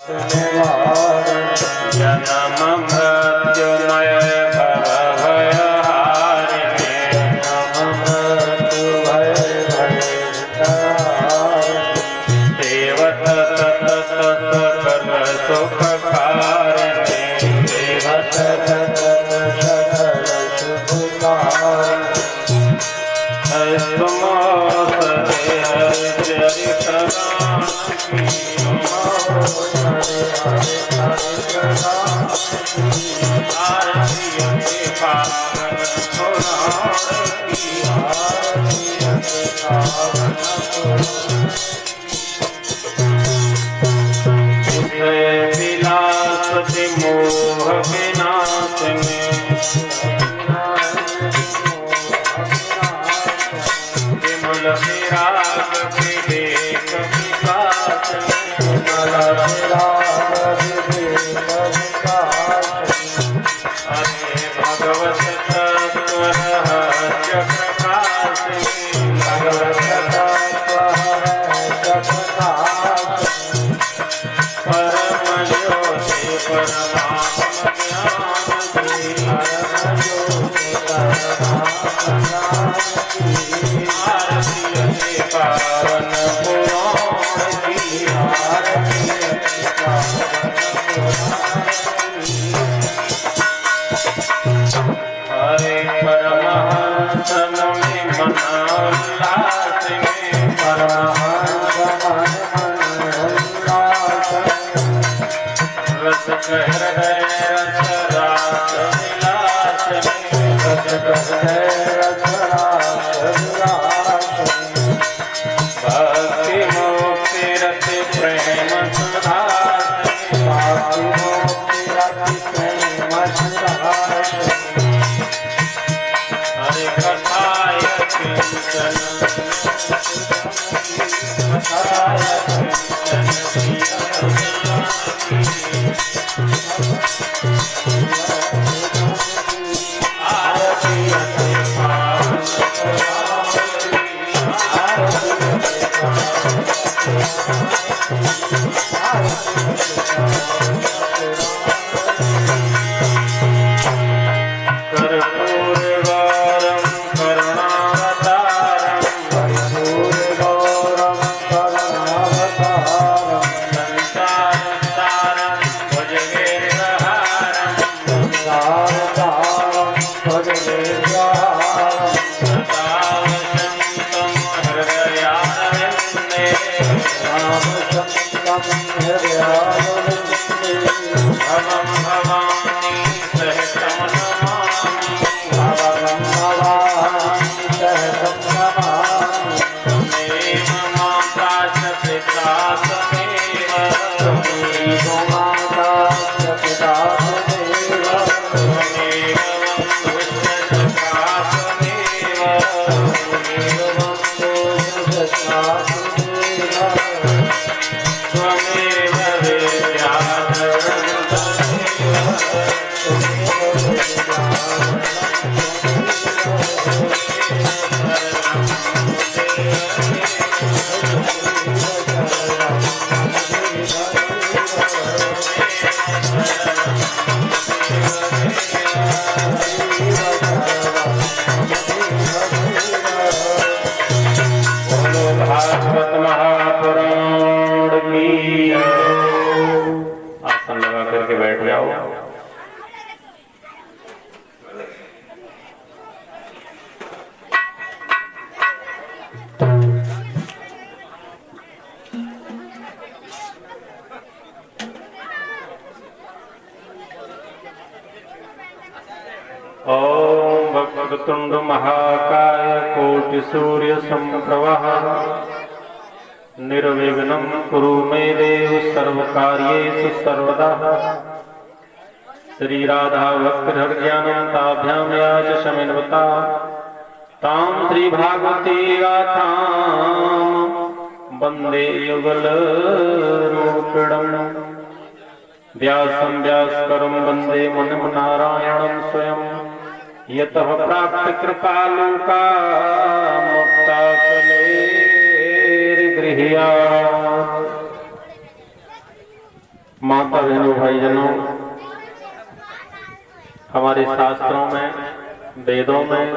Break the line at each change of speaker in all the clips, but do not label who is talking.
जन्म मृत्युमय भव भयहारिणे देवत सकल सुखकारिणे विलासति मोह विनाशिनी विमल विराग विवेक हरे भगवत तत्व रहस्य परम ज्योति परमात्म आरती पावन हरे परमहंस नमि मनोल्लास में रस हृदय रस रास विलास भक्ति मुक्ति रति प्रेम सुधा हरे कथाय किंचन कर्पूरगौरं करुणावतारं संसारसारं भुजगेन्द्रहारं सदा वसन्तं हृदयारविन्दे भवं भवानी सहितं नमामि त्वमेव माता च पिता त्वमेव त्वमेव वंशजका त्वमेव त्वमेव भागवत महापुराण की। आसन लगा करके बैठ जाओ। ओम वक्रतुंड महाकाय कोटि सूर्य समप्रभः निर्विघ्नं कुरु मे देव सर्वकार्येषु सर्वदा। श्री राधा भक्तिर्ज्ञानं ताभ्यां या च शमिन्वता तां श्री भागवती गाथां वन्दे युगलरूपिणम्। व्यासं व्यासकरं वन्दे मुनिं नारायणं स्वयं यतः प्राप्त कृपालोका मुक्ता कलेर्गृह्या। माता बहनों भाईजनों, हमारे शास्त्रों में, वेदों में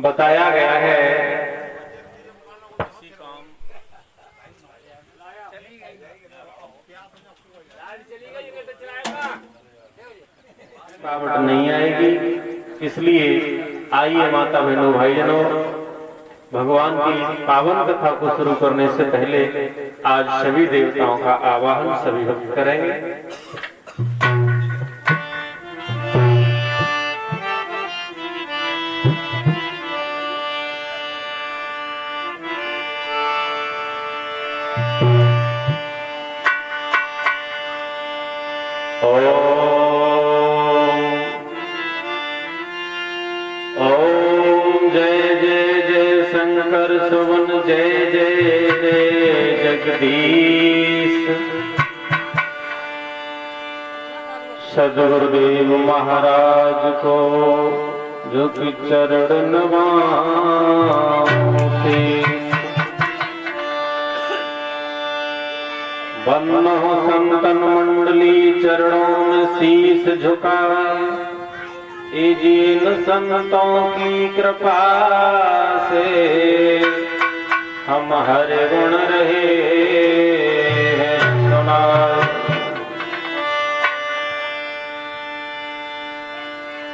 बताया गया है रुकावट नहीं आएगी। इसलिए आइए माता बहनों भाईजनों, भगवान की पावन कथा को शुरू करने से पहले आज सभी देवताओं का आवाहन सभी भक्त करेंगे। शंकर सुवन जय जय जय जगदीश। सद्गुरुदेव महाराज को जो कि चरण नवाते, वंदन हो संतन मंडली चरणों में शीश झुकाए। जिन संतों की कृपा से हम हर गुण रहे हैं सुनाए।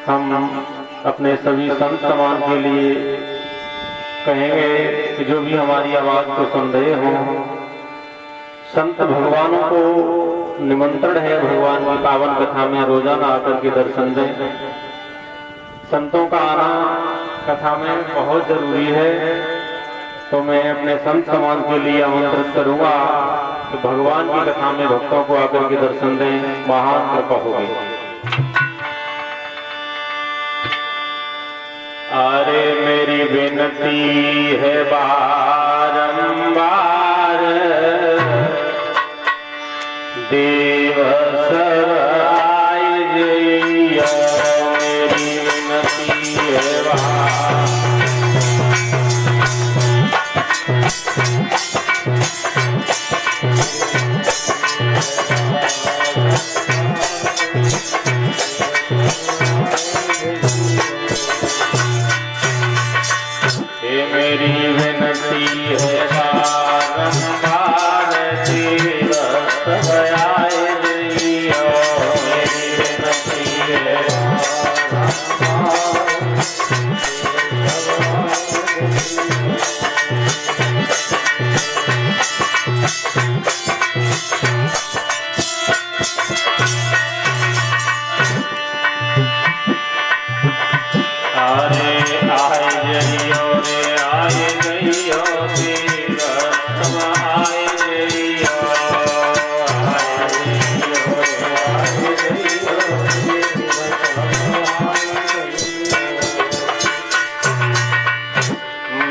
हम अपने सभी संत समाज के लिए कहेंगे कि जो भी हमारी आवाज को सुन रहे हों, संत भगवानों को निमंत्रण है भगवान की पावन कथा में रोजाना आकर के दर्शन दें। संतों का आना कथा में बहुत जरूरी है। तो मैं अपने संत समाज के लिए आमंत्रित करूंगा कि भगवान की कथा में भक्तों को आकर के दर्शन दें, महान कृपा होगी। अरे मेरी विनती है बारंबार, देव सब आए जइया। मेरी विनती है मेरी विनती है बारंबार, देव सब आए जइया। मेरी विनती है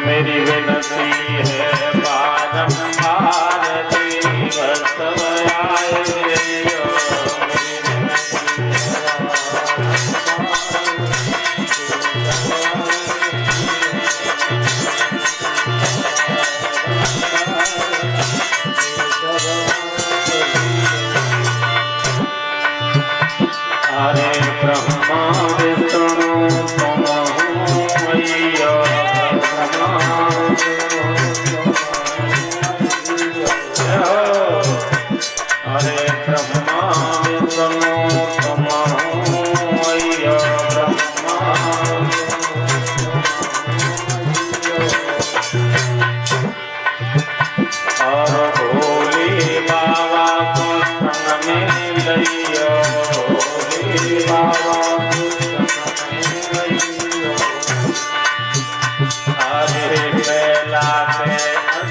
मेरी विनती है बारंबार, देव सब आए जइया। हरे ब्रह्मा विष्णु तुम मैया। हरे ब्रह्मा विष्णु तुम मैया। और भोले बाबा को संग में लइयो। बाबा हरे बेला पे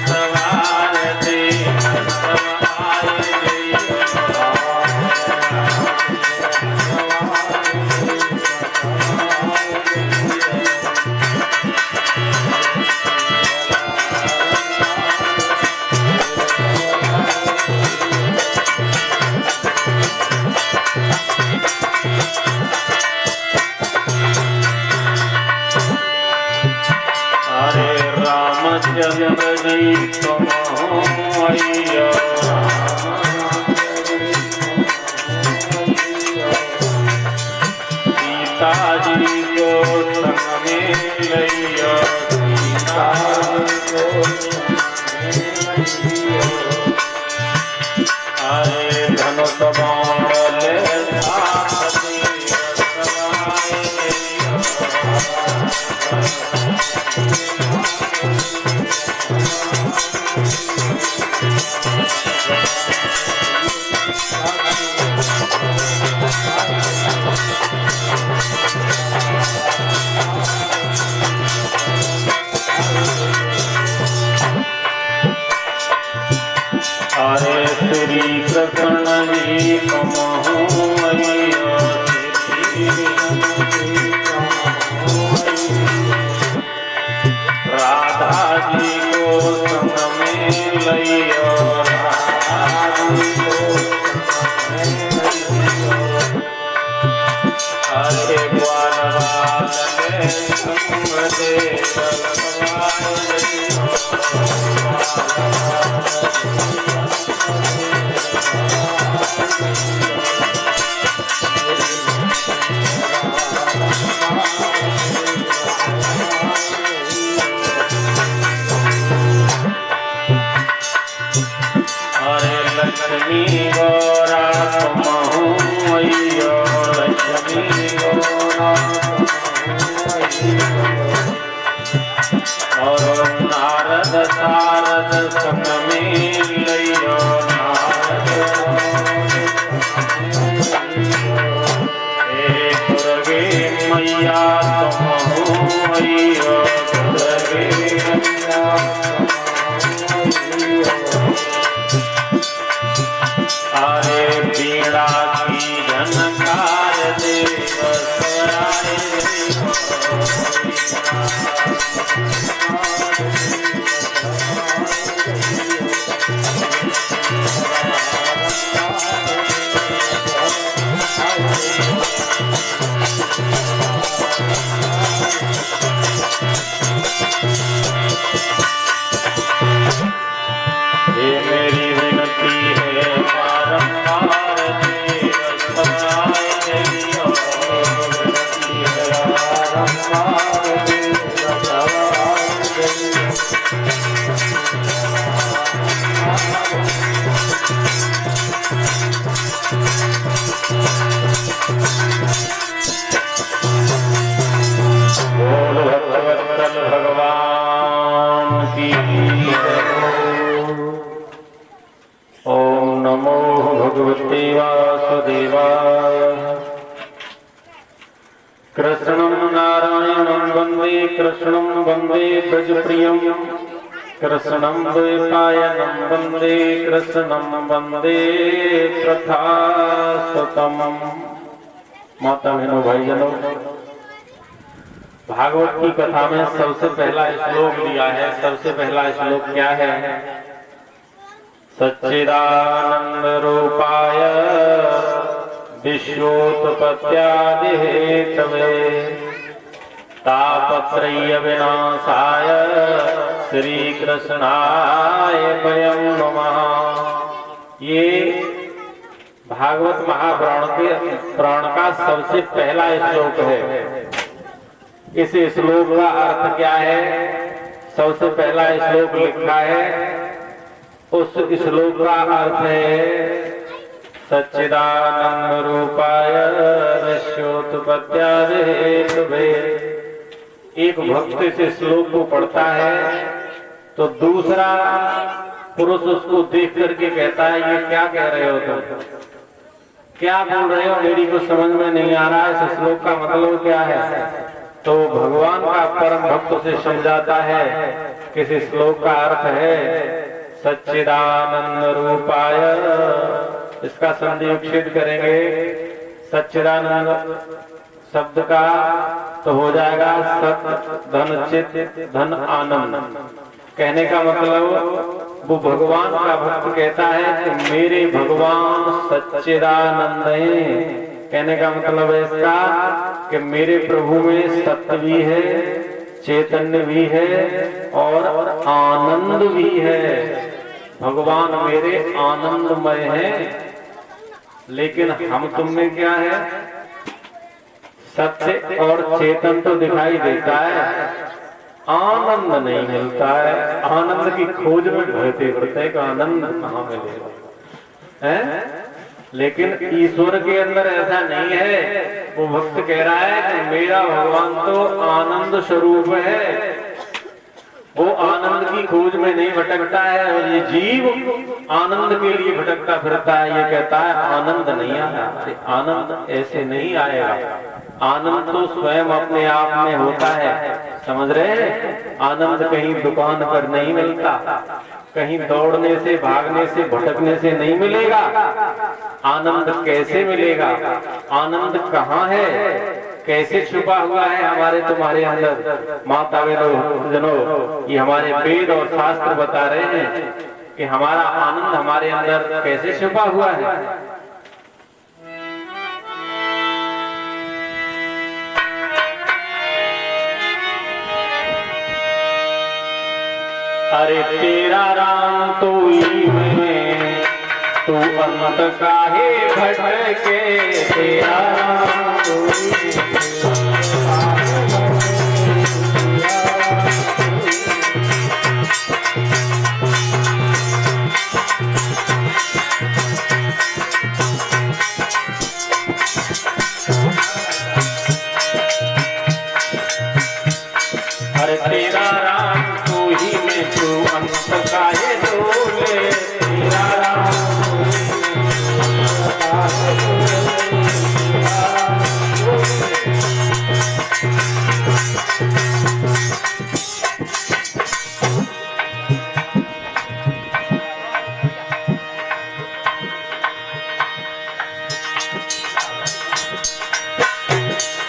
सवार दे सब आए जइया। रामचंद्र जी तुम मैया सीता जी को संग में लैया सीता जी को अरे धनुष बाण ले हरे श्री कृष्ण जी कमहु मैया राधा जी को संग में लैया राधा जी को हरे ग्वाल बाल में संग दे लक्ष्मी गौरा कमहु मैया लक्ष्मी गौरा और नारद सारद संग में लैया नारद हे दुर्गे मैया कमहु मैया दुर्गे मैया हरे बीड़ा की झनकार दे बसराए ये मेरी विनती है बारंबार बोल भगवत्सल भगवान की ओम नमो भगवते वासुदेवाय कृष्णं नारायणं वन्दे कृष्णं वन्दे ब्रजप्रियं कृष्णं द्वैपायनं वन्दे कृष्णं वन्दे प्रथासतमम्। माता बहनों भाईजनों, भागवत की कथा में सबसे पहला श्लोक दिया है। सबसे पहला श्लोक क्या है? सच्चिदानंद रूपाय विश्वोत्पत्त्यादि हेतवे तापत्रय विनाशाय श्री कृष्णाय वयं नमः। ये भागवत महापुराण का सबसे पहला श्लोक है। इस श्लोक का अर्थ क्या है? सबसे पहला श्लोक लिखा है, उस श्लोक का अर्थ है सच्चिदानंद रूपाय विश्वोत्पत्त्यादि हेतवे। एक भक्त इस श्लोक को पढ़ता है तो दूसरा पुरुष उसको देख करके कहता है, ये क्या कह रहे हो तुम? क्या बोल रहे हो? मेरी को समझ में नहीं आ रहा है। इस श्लोक का मतलब क्या है? तो भगवान का परम भक्त उसे समझाता है कि इस श्लोक का अर्थ है सच्चिदानंद रूपाय। इसका संधि विच्छेद करेंगे, सच्चिदानंद शब्द का तो हो जाएगा सत धन चित धन आनंद। कहने का मतलब वो भगवान का भक्त कहता है कि मेरे भगवान सच्चिदानंद हैं। कहने का मतलब है इसका कि मेरे प्रभु में सत्य भी है, चैतन्य भी है और आनंद भी है। भगवान मेरे आनंदमय हैं, लेकिन हम तुम में क्या है? सत्य और चेतन तो दिखाई देता है, आनंद नहीं मिलता है। आनंद की खोज में भरते भरते का आनंद कहाँ मिलेगा है? लेकिन ईश्वर के अंदर ऐसा नहीं है। वो भक्त कह रहा है कि मेरा भगवान तो आनंद स्वरूप है, वो आनंद की खोज में नहीं भटकता है। और ये जीव आनंद के लिए भटकता फिरता है। ये कहता है आनंद नहीं आया। आनंद ऐसे नहीं आएगा। आनंद तो स्वयं अपने आप में होता है, समझ रहे हैं? आनंद कहीं दुकान पर नहीं मिलता, कहीं दौड़ने से, भागने से, भटकने से नहीं मिलेगा। आनंद कैसे मिलेगा? आनंद कहाँ है? कैसे छुपा हुआ है हमारे तुम्हारे अंदर? माता बहनों, ये हमारे वेद और शास्त्र बता रहे हैं कि हमारा आनंद हमारे अंदर कैसे छुपा हुआ है। अरे तेरा राम तो ही में, तू अंत काहे भटके? तेरा राम तो ही अरे तेरा राम तू ही में, तू अंत काहे डोले? तेरा राम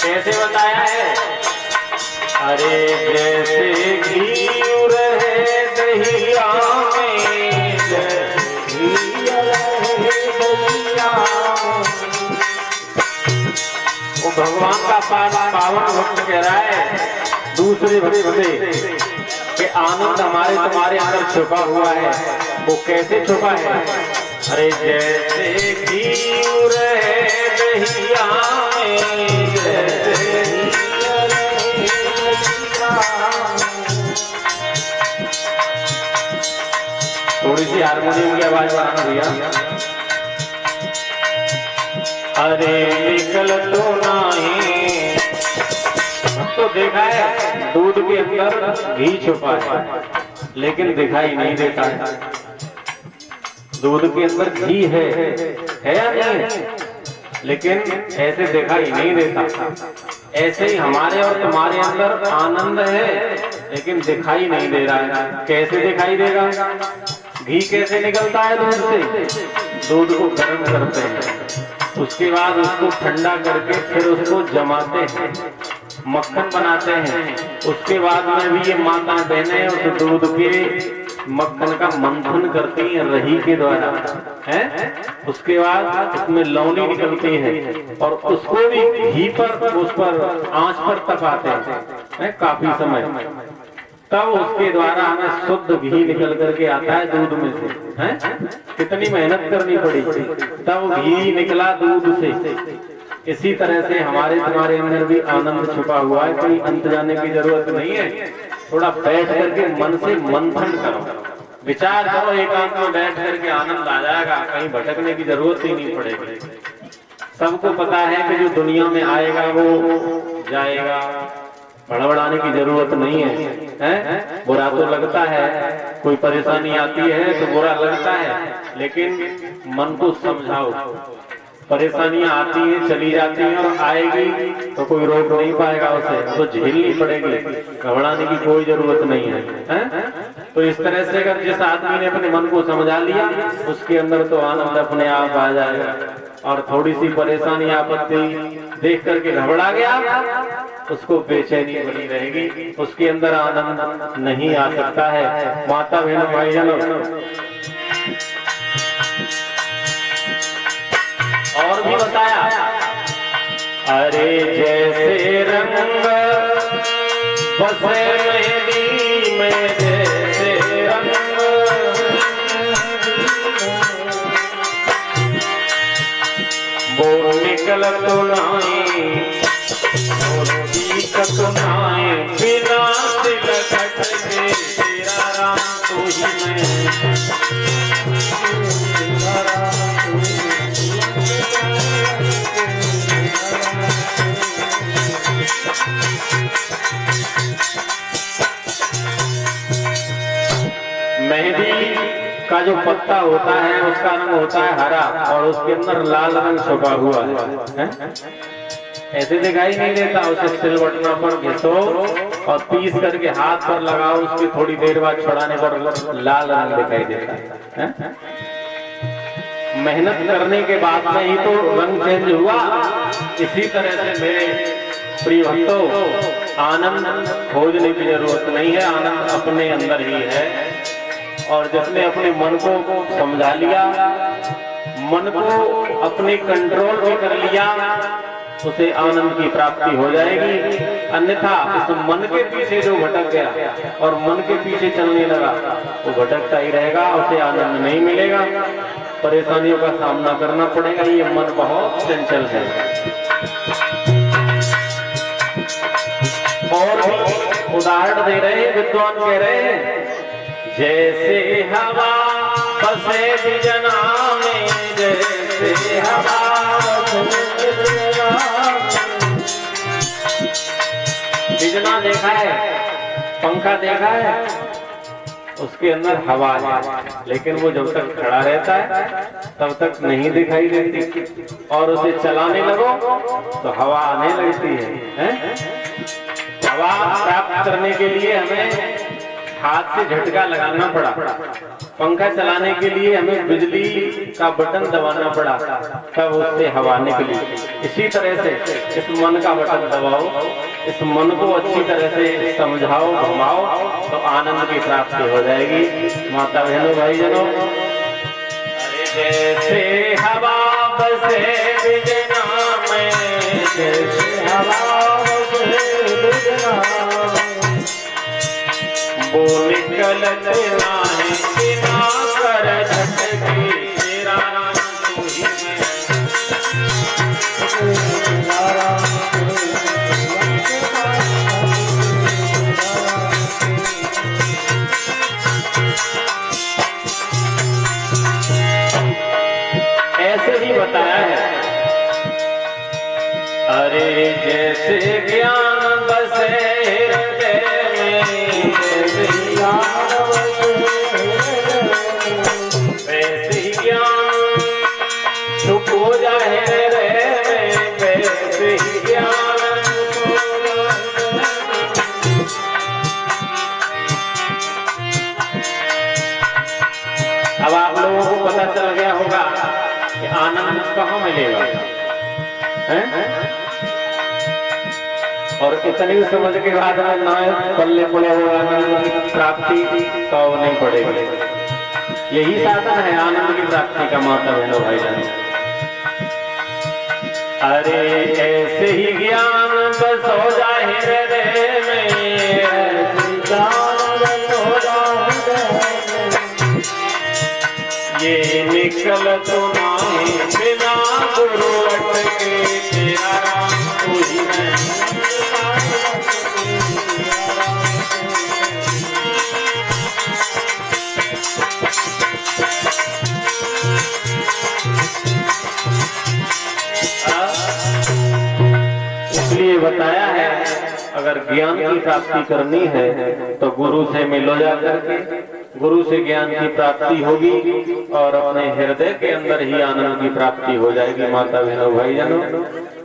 कैसे बताया है? अरे जैसे घी रहे दहिया में, जैसे घी रहे दहिया में। वो भगवान का पावन भक्त कह रहा है दूसरे भक्त के आनंद हमारे तुम्हारे अंदर छुपा हुआ है। वो कैसे छुपा है? अरे जैसे घी रहे दहिया में, जैसे थोड़ी सी हारमोनियम की आवाज बढ़ाना भैया। अरे निकल तो नहीं, तो देखा है दूध के अंदर घी छुपा है, लेकिन दिखाई नहीं देता है। दूध के अंदर घी है या नहीं? लेकिन ऐसे दिखाई नहीं देता। ऐसे ही हमारे और तुम्हारे अंदर आनंद है, लेकिन दिखाई नहीं दे रहा है। कैसे दिखाई देगा? घी कैसे निकलता है दूध से? दूध को गर्म करते हैं, उसके बाद उसको ठंडा करके फिर उसको जमाते हैं, मक्खन बनाते हैं। उसके बाद में भी ये माता बहनें उस दूध के मक्खन का मंथन करती हैं रही के द्वारा, हैं? उसके बाद उसमें लौनी निकलती है और उसको भी घी पर, उस पर आंच पर तपाते हैं काफी समय। तब उसके द्वारा हमें शुद्ध घी निकल करके आता है दूध में से, हैं? कितनी मेहनत करनी पड़ी तब घी निकला दूध से। इसी तरह से हमारे तुम्हारे अंदर भी आनंद छुपा हुआ है। कोई अंत जाने की जरूरत नहीं है। थोड़ा बैठ करके मन से मंथन करो, विचार करो, एकांत में बैठ करके आनंद आ जाएगा। कहीं भटकने की जरूरत ही नहीं पड़ेगी। सबको पता है कि जो दुनिया में आएगा वो जाएगा, बड़बड़ाने की जरूरत नहीं है, हैं? बुरा तो लगता है, कोई परेशानी आती है तो बुरा लगता है, लेकिन मन को समझाओ। परेशानियां आती हैं, चली जाती हैं और आएगी तो कोई रोक नहीं पाएगा उसे, तो झेलनी पड़ेगी। घबराने की कोई जरूरत नहीं है, हैं? तो इस तरह से अगर जिस आदमी ने अपने मन को समझा लिया, उसके अंदर तो आनंद अपने आप आ जाएगा। और थोड़ी सी परेशानी आपत्ति देख करके घबरा गया, उसको बेचैनी बनी रहेगी, उसके अंदर आनंद नहीं आ सकता है। माता बहनों भाईजानों, और भी बताया, अरे जैसे रंग बसे मेहंदी में, जैसे रंग निकलत नाई और दिक्कत नाई बिना तिलक के तेरा राम तू ही मैं मेहंदी का जो पत्ता होता है उसका रंग होता है हरा और उसके अंदर लाल रंग छुपा हुआ है? ऐसे दिखाई नहीं देता। उसे सिलवटना पर घिसो और पीस करके हाथ पर लगाओ, उसकी थोड़ी देर बाद छुड़ाने पर लाल रंग दिखाई देता है। मेहनत करने के बाद में ही तो रंग चेंज हुआ। इसी तरह से मेरे प्रिय भक्तों, आनंद खोजने की जरूरत नहीं है, आनंद अपने अंदर ही है। और जिसने अपने मन को समझा लिया, मन को अपने कंट्रोल में कर लिया, उसे आनंद की प्राप्ति हो जाएगी। अन्यथा इस मन के पीछे जो भटक गया और मन के पीछे चलने लगा, वो भटकता ही रहेगा, उसे आनंद नहीं मिलेगा, परेशानियों का सामना करना पड़ेगा। ये मन बहुत चंचल है। और उदाहरण दे रहे हैं विद्वान, कह रहे हैं जैसे हवा बसे बिजना में, जैसे हवा बिजना देखा है, पंखा देखा है, उसके अंदर हवा है, लेकिन वो जब तक खड़ा रहता है तब तक नहीं दिखाई देती, और उसे चलाने लगो तो हवा आने लगती है? हवा प्राप्त करने के लिए हमें हाथ से झटका लगाना पड़ा, पंखा चलाने के लिए हमें बिजली का बटन दबाना पड़ा, तब उससे हवा निकली। इसी तरह से इस मन का बटन दबाओ, इस मन को अच्छी तरह से समझाओ, घुमाओ, तो आनंद की प्राप्ति हो जाएगी। माता बहनों, भाई जनों, जैसे हवा बसे बिजना में, जैसे हवा बसे बिजना वो निकलत नाहीं बिना कर झटकी, तेरा राम तू ही मैं। ऐसे ही बताया है। अरे जैसे ज्ञान बसे हृदय में, वैसे ही ज्ञान चुप हो जाए रे, वैसे ही ज्ञान अब आप लोगों को पता चल गया होगा कि आनंद कहाँ मिलेगा, है? और इतनी समझ के बाद ना पल्ले पड़े हुआ प्राप्ति तो नहीं पड़ेगी। यही साधन है आनंद की प्राप्ति का। माता बहनों, भाई जानो, अरे ऐसे ही ज्ञान बस हो जाए हृदय में, ये निकल तो नहीं बिना गुरु अटके, तेरा राम तू ही मैं। इसलिए बताया है, अगर ज्ञान की प्राप्ति करनी है तो गुरु से मिलो जाकर के, गुरु से ज्ञान की प्राप्ति होगी और अपने हृदय के अंदर ही आनंद की प्राप्ति हो जाएगी। माता बहनों, भाई जनों,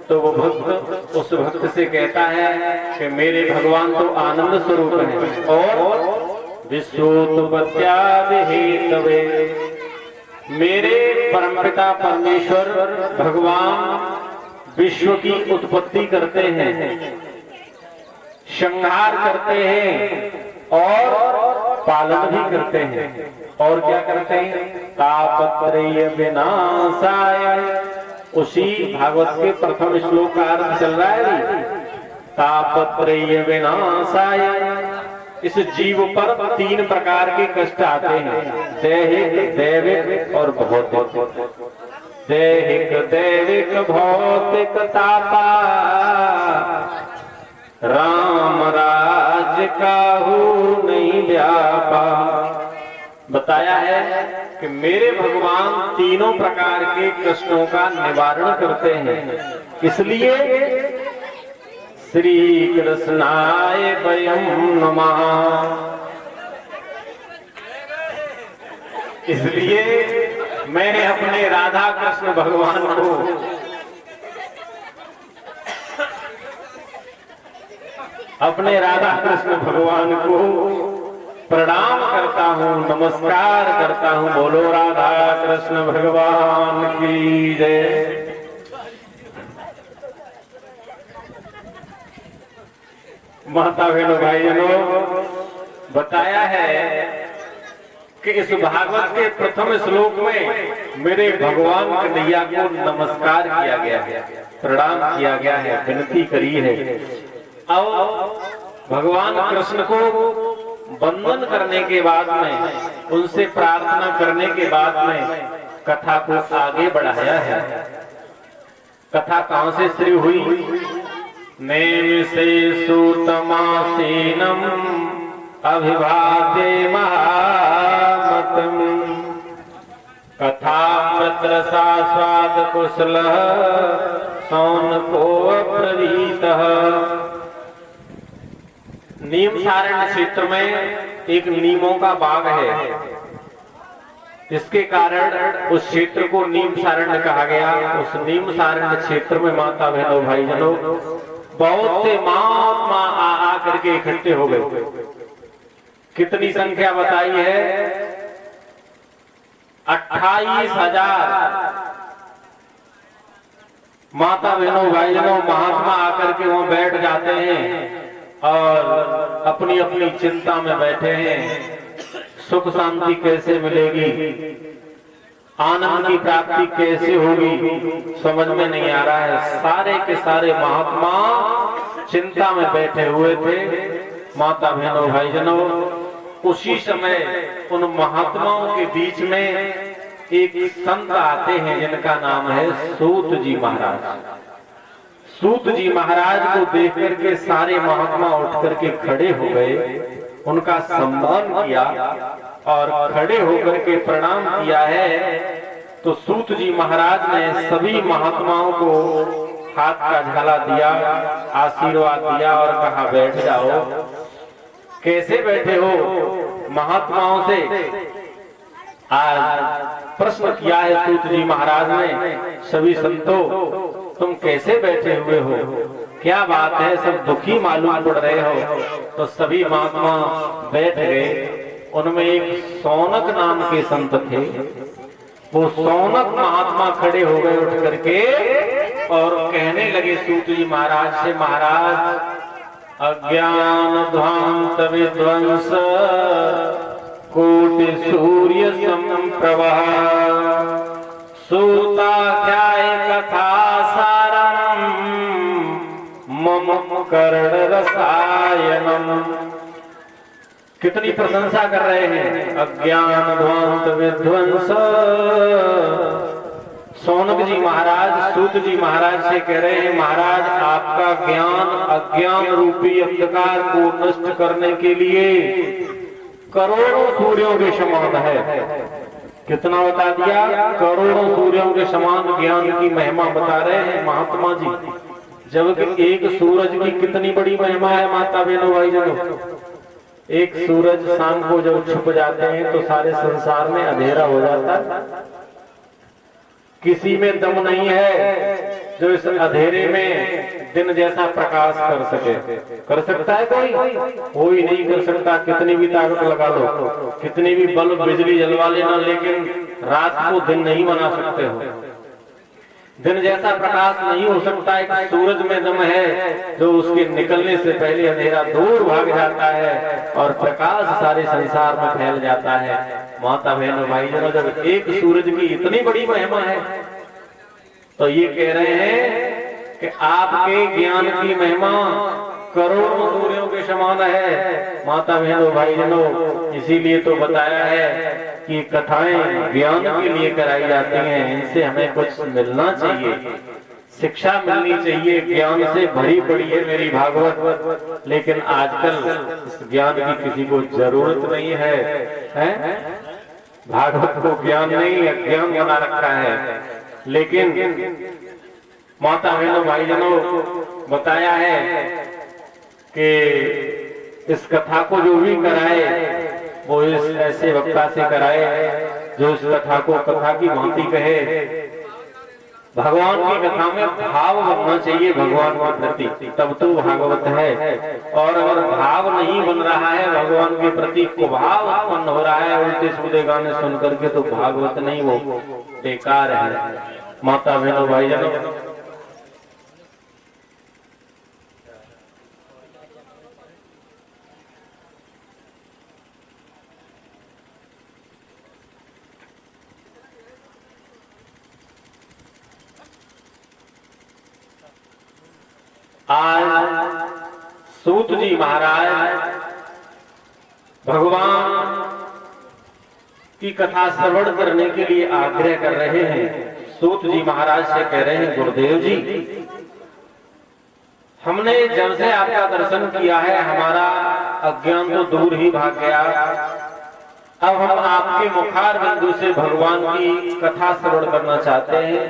तो वो भक्त उस भक्त से कहता है कि मेरे भगवान तो आनंद स्वरूप हैं और विश्वोत्पत्त्यादि हेतवे, मेरे परमपिता परमेश्वर भगवान विश्व की उत्पत्ति करते हैं, संहार करते हैं और पालन भी करते हैं। और क्या करते हैं? तापत्रय विनाशाय, उसी भागवत के प्रथम श्लोक का अर्थ चल रहा है। तापत्रय विनाशाय, इस जीव पर 3 प्रकार के कष्ट आते हैं, दैहिक, दैविक और भौतिक। दैहिक दैविक भौतिक तापा, राम राज काहू नहीं व्यापा। बताया है कि मेरे भगवान तीनों प्रकार के कष्टों का निवारण करते हैं, इसलिए श्री कृष्णाय वयं नमः। इसलिए मैंने अपने राधा कृष्ण भगवान को प्रणाम करता हूँ, नमस्कार करता हूँ। बोलो राधा कृष्ण भगवान की जय। माता बहनों भाइयों, बताया है कि इस भागवत के प्रथम श्लोक में मेरे भगवान कन्हैया को नमस्कार किया गया है, प्रणाम किया गया है, विनती करी है। अब भगवान कृष्ण को वंदन करने के बाद में, उनसे प्रार्थना करने के बाद में कथा को आगे बढ़ाया है। कथा कहां से शुरू हुई? नेम से सूतमासीनम अभिवाद्य महामतम, कथामृत रसास्वाद कुशल सौनको प्रवीतः। नीम सारण्य क्षेत्र में एक नीमों का बाग है, जिसके कारण उस क्षेत्र को नीम सारण्य कहा गया। उस नीम सारण्य क्षेत्र में माता बहनों भाईजनों बहुत से महात्मा आ करके इकट्ठे हो गए। कितनी संख्या बताई है? 28,000 माता बहनों भाईजनों महात्मा आकर के वहां बैठ जाते हैं और अपनी अपनी चिंता में बैठे हैं। सुख शांति कैसे मिलेगी, आनंद की प्राप्ति कैसे होगी, समझ में नहीं आ रहा है। सारे के सारे महात्मा चिंता में बैठे हुए थे। माता बहनों भाईजनों, उसी समय उन महात्माओं के बीच में एक संत आते हैं जिनका नाम है सूत जी महाराज। सूत जी महाराज को देख करके सारे महात्मा उठ करके खड़े हो गए, उनका सम्मान किया और खड़े होकर के प्रणाम किया है। तो सूत जी महाराज ने सभी महात्माओं को हाथ का झाला दिया, आशीर्वाद दिया और कहा बैठ जाओ। कैसे बैठे हो? महात्माओं से आज प्रश्न किया है सूत जी महाराज ने, सभी संतों तुम कैसे बैठे हुए हो, क्या बात है, सब दुखी मालूम पड़ रहे हो। तो सभी महात्मा बैठ गए। उनमें एक सौनक नाम के संत थे। वो सौनक महात्मा खड़े हो गए उठ करके और कहने लगे सूत जी महाराज से, महाराज अज्ञान ध्वांत विध्वंस कोटि सूर्य संप्रभा, सूता ख्याय कथा सारम मम कर्ण रसायनम। कितनी प्रशंसा कर रहे हैं। अज्ञान ध्वांत विध्वंस। सौनक जी महाराज सूत जी महाराज से कह रहे हैं, महाराज आपका ज्ञान अज्ञान रूपी अंधकार को नष्ट करने के लिए करोड़ों सूर्यों के समान है। कितना बता दिया? करोड़ों सूर्यों के समान ज्ञान की महिमा बता रहे हैं महात्मा जी। जबकि एक सूरज की कितनी बड़ी महिमा है माता बहनों भाईजनों। एक सूरज शाम को जब छुप जाते हैं तो सारे संसार में अंधेरा हो जाता है। किसी में दम नहीं है जो इस अंधेरे में दिन जैसा प्रकाश कर सके। कर सकता है कोई? कोई नहीं कर सकता। कितनी भी ताकत लगा लो, कितनी भी बल्ब बिजली जलवा लेना, लेकिन रात को दिन नहीं बना सकते हो। दिन जैसा प्रकाश नहीं हो सकता। एक सूरज में दम है जो उसके निकलने से पहले अंधेरा दूर भाग जाता है और प्रकाश सारे संसार में फैल जाता है। माता बहनों भाईजनों, जब एक सूरज की इतनी बड़ी महिमा है तो ये कह रहे हैं कि आपके ज्ञान की महिमा करोड़ों सूर्यों के समान है। माता बहनों भाई जनों, इसीलिए तो बताया है कि कथाएं ज्ञान के लिए कराई जाती हैं, इनसे हमें कुछ मिलना चाहिए, शिक्षा मिलनी चाहिए। ज्ञान से भरी पड़ी है मेरी भागवत, लेकिन आजकल इस ज्ञान की किसी को जरूरत नहीं है, हैं? भागवत को ज्ञान नहीं अज्ञान बना रखा है। लेकिन माता बहनों भाई जनों, बताया है कि इस कथा को जो भी कराए वो इस ऐसे वक्ता से कराए जो इस कथा को कथा की भांति कहे। भगवान की कथा में भाव बनना चाहिए भगवान के प्रति, तब तो भागवत है। और अगर भाव नहीं बन रहा है भगवान के प्रति, कुभाव उत्पन्न हो रहा है उल्टे सीधे गाने सुन करके, तो भागवत नहीं, वो बेकार है। माता बहनों भाई जनों, आज सूत जी महाराज भगवान की कथा श्रवण करने के लिए आग्रह कर रहे हैं। सूत जी महाराज से कह रहे हैं, गुरुदेव जी, हमने जब से आपका दर्शन किया है हमारा अज्ञान तो दूर ही भाग गया। अब हम आपके मुखार बिंदु से भगवान की कथा श्रवण करना चाहते हैं।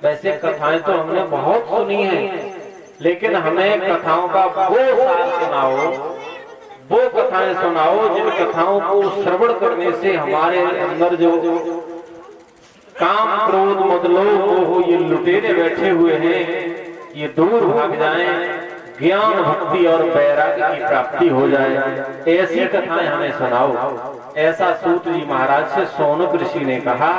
वैसे कथाएं तो हमने बहुत सुनी है, लेकिन हमें कथाओं का वो सार सुनाओ, वो कथाएं सुनाओ जिन कथाओं को श्रवण करने से हमारे अंदर जो काम क्रोध मद लोभ हो ये लुटेरे बैठे हुए हैं ये दूर भाग जाएं, ज्ञान भक्ति और वैराग्य की प्राप्ति हो जाए। ऐसी कथाएं हमें सुनाओ। ऐसा सूत जी महाराज से सौनक ऋषि ने कहा।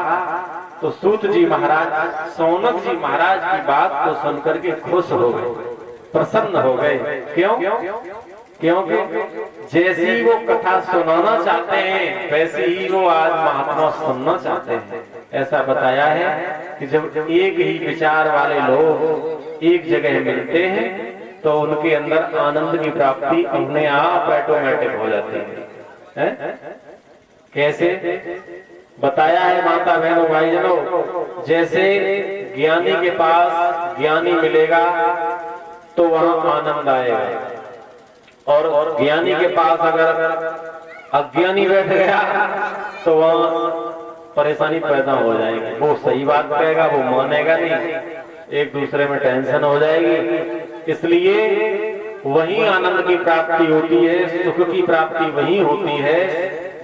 तो सूत जी महाराज सौनक जी महाराज की बात को सुनकर के खुश हो गए, प्रसन्न हो गए। क्यों? क्योंकि जैसी वो कथा सुनाना चाहते हैं वैसे ही वो आज महात्मा सुनना चाहते हैं। ऐसा बताया है कि जब एक ही विचार वाले लोग एक जगह मिलते हैं तो उनके अंदर आनंद की प्राप्ति अपने आप ऑटोमेटिक हो जाती है। कैसे बताया है माता बहनों भाई जनों, जैसे ज्ञानी के पास ज्ञानी मिलेगा तो वहां आनंद आएगा, और ज्ञानी के पास अगर अज्ञानी बैठ गया तो वहां परेशानी पैदा हो जाएगी। वो सही बात कहेगा, वो मानेगा नहीं, एक दूसरे में टेंशन हो जाएगी। इसलिए वही आनंद की प्राप्ति होती है, सुख की प्राप्ति वही होती है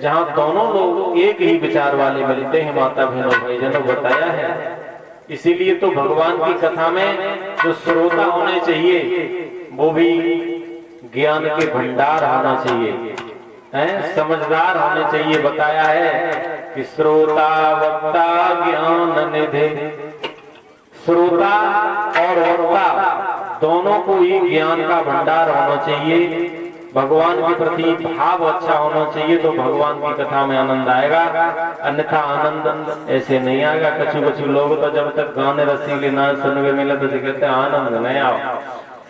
जहां दोनों लोग एक ही विचार वाले मिलते हैं। माता बहनों भाई जनों, बताया है। इसीलिए तो भगवान की कथा में जो श्रोता होने चाहिए वो भी ज्ञान के भंडार होना चाहिए, हैं, समझदार होने चाहिए। बताया है कि श्रोता वक्ता ज्ञान निधि, श्रोता और वक्ता दोनों को ही ज्ञान का भंडार होना चाहिए। भगवान के प्रति भाव अच्छा होना चाहिए तो भगवान की कथा में आनंद आएगा, अन्यथा आनंद ऐसे नहीं आएगा। कछु लोग तो जब तक गाने रसीले ना सुनने मिले तो कहते हैं आनंद नहीं आओ।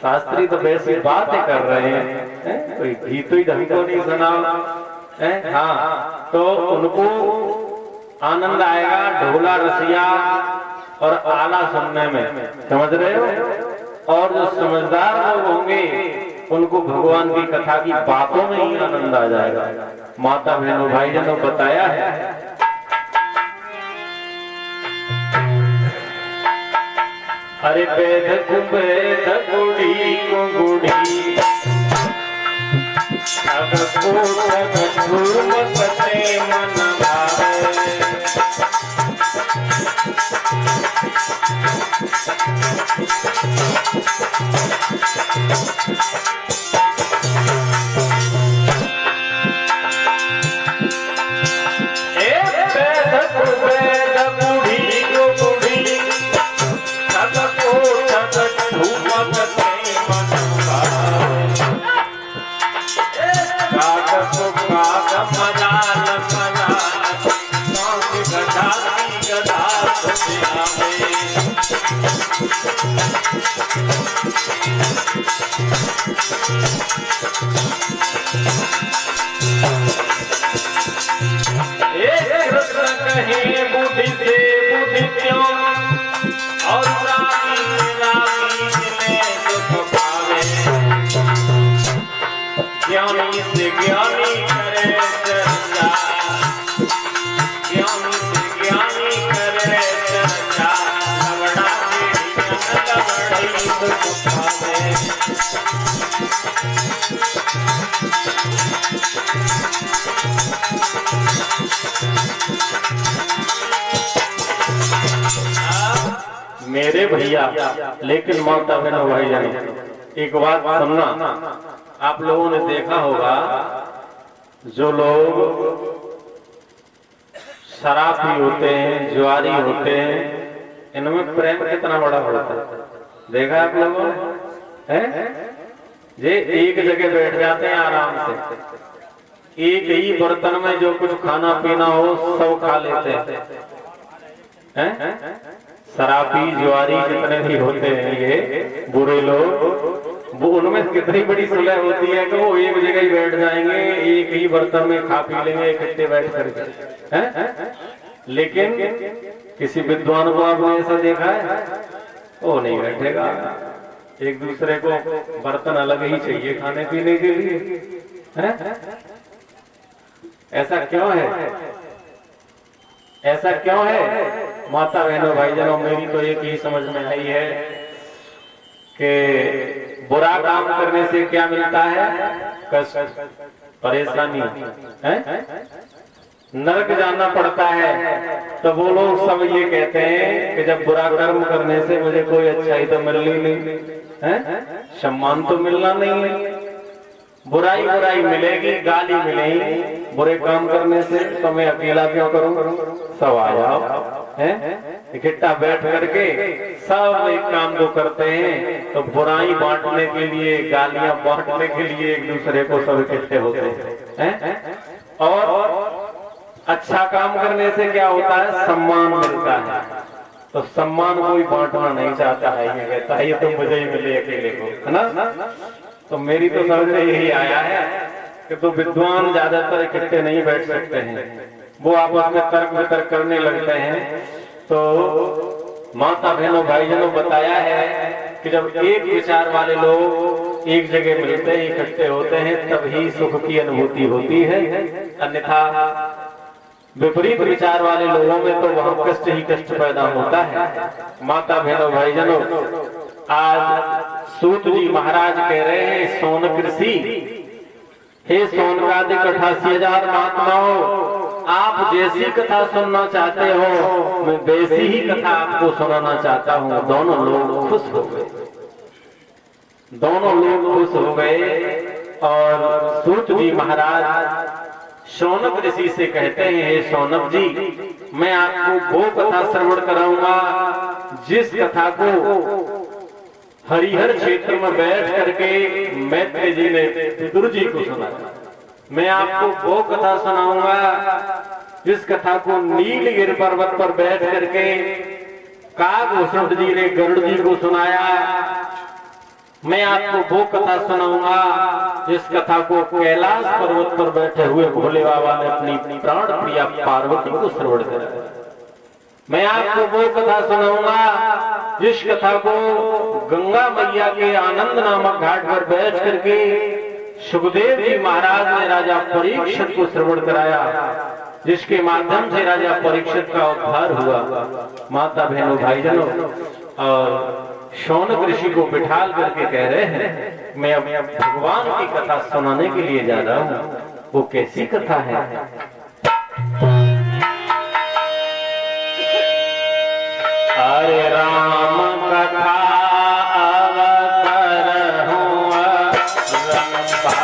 शास्त्री तो वैसी बातें कर रहे हैं, कोई गीत ही ढंग को नहीं सुनाओ, हाँ, तो उनको आनंद आएगा ढोला रसिया और आला सुनने में, समझ रहे हो। और जो समझदार लोग होंगे उनको भगवान की कथा की बातों में ही आनंद आ जाएगा। माता बहनों भाई जनों, बताया है अरे वेद कुबेद गुड़ी को गुड़ी अगर से मन भावे गदा कृष्ण कहे बुद्धि से बुद्धि क्यों और रामी में सुख पावे। ज्ञानी से ज्ञानी करे चर्चा, ज्ञानी से ज्ञानी करे चर्चा, लवड़ा लवड़ी सुख पावे। मेरे भैया लेकिन माता बहनों भाई जान, एक बात सुनना, आप लोगों ने देखा होगा जो लोग शराबी होते हैं, जुआरी होते हैं, इनमें प्रेम कितना बड़ा होता है, देखा आप लोगों ने? ये एक जगह बैठ जाते हैं आराम से, एक ही बर्तन में जो कुछ खाना पीना हो सब खा लेते हैं। शराबी जुआरी जितने भी होते हैं ये बुरे लोग, वो उनमें कितनी बड़ी सुलह होती है कि वो एक जगह ही बैठ जाएंगे, एक ही बर्तन में खा पी लेंगे इकट्ठे बैठ करके। लेकिन किसी विद्वान को आपने ऐसा देखा है? वो नहीं बैठेगा, एक दूसरे को बर्तन अलग ही चाहिए खाने पीने के लिए। ऐसा क्यों है? ऐसा क्यों है? माता बहनों भाईजानों, मेरी तो एक ही समझ में आई है कि बुरा काम करने से क्या मिलता है? कष्ट, परेशानी है, नरक जाना पड़ता है। तो वो लोग सब ये कहते हैं कि जब बुरा कर्म करने से मुझे कोई अच्छाई तो मिलनी नहीं है, सम्मान तो मिलना नहीं है, बुराई बुराई मिलेगी, गाली मिलेगी, बुरे काम करने से तो मैं अकेला क्यों करूं? सब आ जाओ, इकट्ठा बैठ करके सब एक काम को करते हैं। तो बुराई बांटने के लिए, गालियां बांटने के लिए एक दूसरे को सब इकट्ठे होते हैं। और अच्छा काम करने से क्या होता है? सम्मान मिलता है। तो सम्मान कोई बांटना नहीं चाहता है, ये कहता है ये तो मुझे ही मिले अकेले को, है ना? तो मेरी तो समझ में यही आया है कि तो विद्वान ज्यादातर इकट्ठे नहीं बैठ सकते हैं, वो आपस में तर्क वितर्क करने लगते हैं। तो माता बहनों भाईजनों, बताया है कि जब एक विचार वाले लोग एक जगह मिलते हैं, इकट्ठे होते हैं, तभी सुख की अनुभूति होती है। अन्यथा विपरीत विचार वाले लोगों में तो वहां कष्ट ही कष्ट पैदा होता है। माता बहनों भाईजनों, आज सूत जी महाराज कह रहे हैं, सोनक ऋषि, हे सोनकादिक 88,000 महात्माओं, आप जैसी कथा सुनना चाहते हो मैं वैसी ही कथा आपको सुनाना चाहता हूँ। दोनों लोग खुश हो गए, दोनों लोग खुश हो गए। और सूत जी महाराज शौनक ऋषि से कहते हैं, हे शौनक जी, मैं आपको वो कथा श्रवण कराऊंगा जिस कथा को हरिहर क्षेत्र में बैठ करके मैत्री जी ने विदुर जी को सुनाया। मैं आपको वो कथा सुनाऊंगा जिस कथा को नीलगिरि पर्वत पर बैठ करके काकभूषण जी ने गरुड़ जी को सुनाया। मैं आपको वो कथा सुनाऊंगा जिस कथा को कैलाश पर्वत पर बैठे हुए भोले बाबा ने अपनी प्राण प्रिया पार्वती को श्रवण कराया। मैं आपको वो कथा सुनाऊंगा जिस कथा को गंगा मैया के आनंद नामक घाट पर बैठ करके सुखदेव जी महाराज ने राजा परीक्षित को श्रवण कराया, जिसके माध्यम से राजा परीक्षित का उद्धार हुआ। माता बहनों भाईजनों, और शौनक ऋषि को बिठाल करके कह रहे हैं, मैं अब भगवान की कथा सुनाने के लिए जा रहा हूँ। वो कैसी कथा है? हरे राम कथा अवतर हुआ रंपा,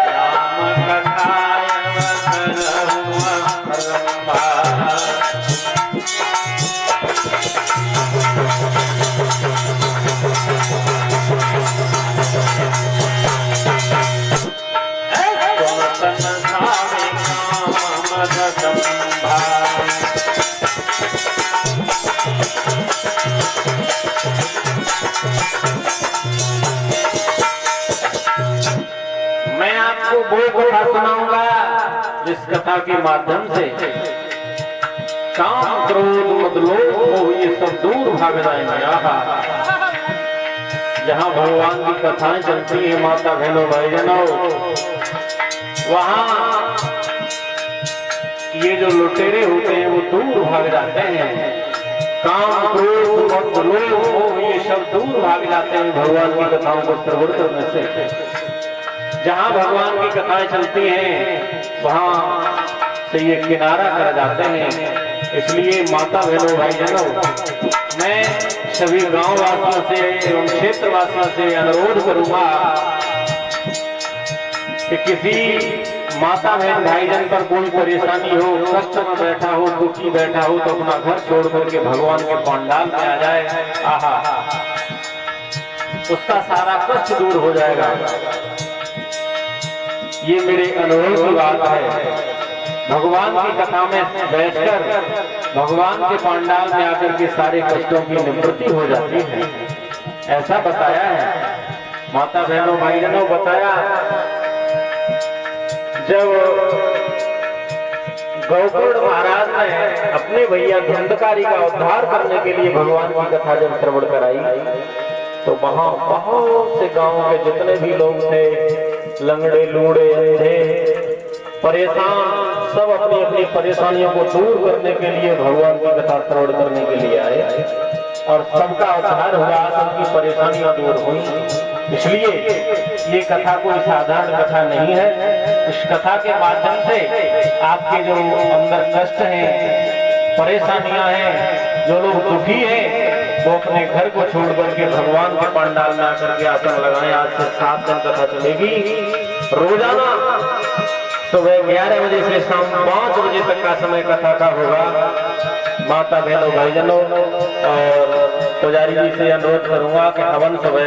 राम कथा अवतर हुआ रंपा। मैं आपको वो कथा सुनाऊंगा जिस कथा के माध्यम से काम क्रोध मद लोभ मोह ये सब दूर भाग जाएंगे। जहाँ भगवान की कथाएं चलती है माता बहनों भाईजनों, वहाँ ये जो लुटेरे होते हैं वो दूर भाग जाते हैं। काम क्रोध मद लोभ मोह ये सब दूर भाग जाते हैं भगवान की कथाओं को श्रवण करने से। जहाँ भगवान की कथाएं चलती हैं वहाँ से ये किनारा कर जाते हैं। इसलिए माता बहनों भाईजनों, मैं सभी गांव वासियों से एवं क्षेत्र वासियों से अनुरोध करूंगा कि किसी माता बहन भाईजन पर कोई परेशानी हो, कष्ट में बैठा हो, दुखी बैठा हो तो अपना घर छोड़ करके भगवान के पंडाल में आ जाए। आहा, उसका सारा कष्ट दूर हो जाएगा। ये मेरे अनुभव की बात है। भगवान की कथा में बैठकर भगवान के पंडाल में आकर के सारे कष्टों की निवृत्ति हो जाती है, ऐसा बताया है। माता बहनों भाईजनों, बताया जब गौकुल महाराज ने अपने भैया धुंधकारी का उद्धार करने के लिए भगवान की कथा जब श्रवण कराई तो वहां बहुत से गांव के जितने भी लोग थे, लंगड़े लूड़े अंधे परेशान, सब अपनी अपनी परेशानियों को दूर करने के लिए भगवान की कथा श्रवण करने के लिए आए और सबका उद्धार हुआ, सबकी परेशानियां दूर हुई। इसलिए ये कथा कोई साधारण कथा नहीं है। इस कथा के माध्यम से आपके जो अंदर कष्ट हैं, परेशानियां हैं, जो लोग दुखी हैं, वो अपने घर को छोड़ करके भगवान के पंडाल में आकर के आसन लगाएं। आज से 7 दिन कथा चलेगी। रोजाना सुबह 11 बजे से शाम 5 बजे तक का समय कथा का होगा। माता बहनों भाईजनों, और पुजारी जी से अनुरोध करूंगा कि हवन सुबह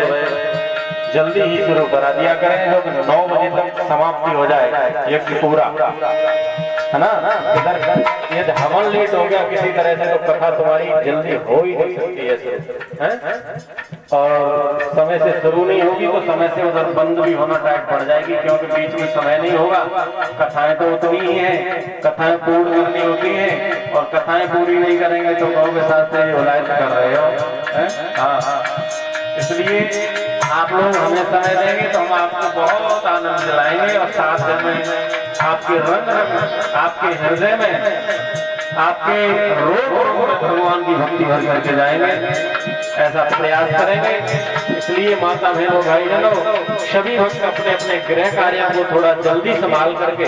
जल्दी ही शुरू करा दिया करें, लोग 9 बजे तक समाप्ति हो जाए यज्ञ पूरा, है ना। इधर यदि हवन लेट हो गया किसी तरह से तो कथा तुम्हारी जल्दी हो ही नहीं सकती है। और समय से शुरू नहीं होगी तो समय से उधर बंद भी होना टाइट पड़ जाएगी, क्योंकि बीच में समय नहीं होगा। कथाएं तो उतनी ही हैं, कथाएं पूर्ण करनी होती हैं, और कथाएं पूरी नहीं करेंगे तो कहोगे साथ से विलायत कर रहे हो। हाँ, इसलिए आप लोग हमें समय देंगे तो हम आपको बहुत आनंद दिलाएंगे और 7 दिन में आपके रंग में, आपके हृदय में, आपके रोग में भगवान की भक्ति भर करके जाएंगे, ऐसा प्रयास करेंगे। इसलिए माता बहनों भाईजनों, सभी भक्त अपने अपने गृह कार्यों को थोड़ा जल्दी संभाल करके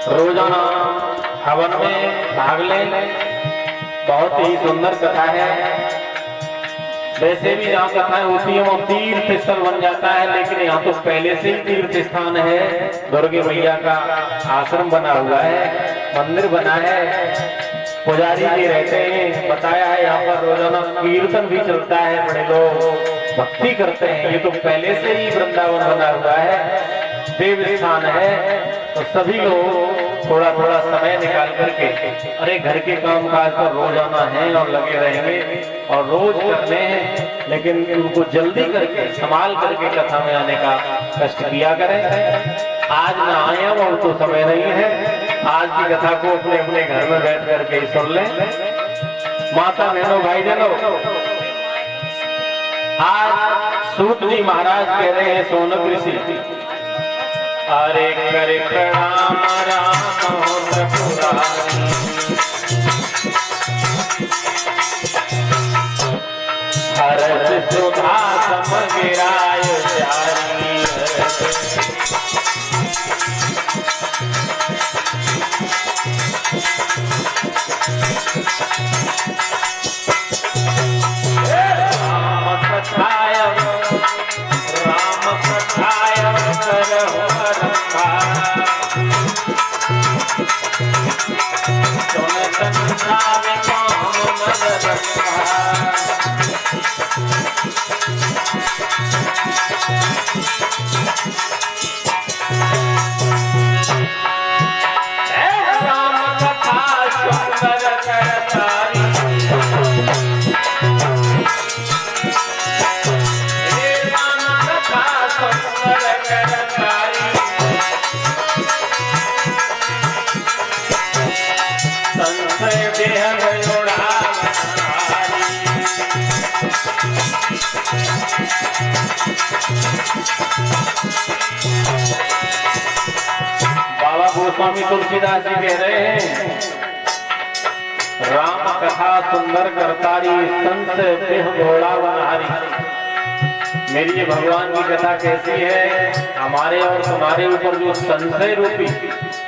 रोजाना हवन में भाग लें। बहुत ही सुंदर कथा है। वैसे भी जहाँ कथाएं होती है वो तीर्थ स्थल बन जाता है, लेकिन यहाँ तो पहले से ही तीर्थ स्थान है। दुर्गे मैया का आश्रम बना हुआ है, मंदिर बना है, पुजारी जी रहते हैं। बताया है यहाँ पर रोजाना कीर्तन भी चलता है, बड़े लोग भक्ति करते हैं। ये तो पहले से ही वृंदावन बना हुआ है, देव स्थान है। तो सभी लोग थोड़ा थोड़ा समय निकाल करके, अरे घर के काम काज पर रोजाना है और लगे रहेंगे और रोज करने हैं, लेकिन उनको जल्दी करके संभाल करके कथा में आने का कष्ट किया करें। आज न आए और तो समय नहीं है, आज की कथा को अपने अपने घर में बैठ करके ही सुन लें। माता बहनों भाईजनों, आज सूत जी महाराज कह रहे हैं सोनक ऋषि, अरे करे प्रणाम राम त्रिपुरारी, हरस सुधा समगिराय जारी, राम कथाय करहु रखा, सुनतन नाम काम मन रखा। गोस्वामी तुलसीदास जी कह रहे हैं, राम कथा सुंदर करतारी संत बिह घोड़ा बनहारी। मेरी ये भगवान की कथा कैसी है, हमारे और तुम्हारे ऊपर जो संशय रूपी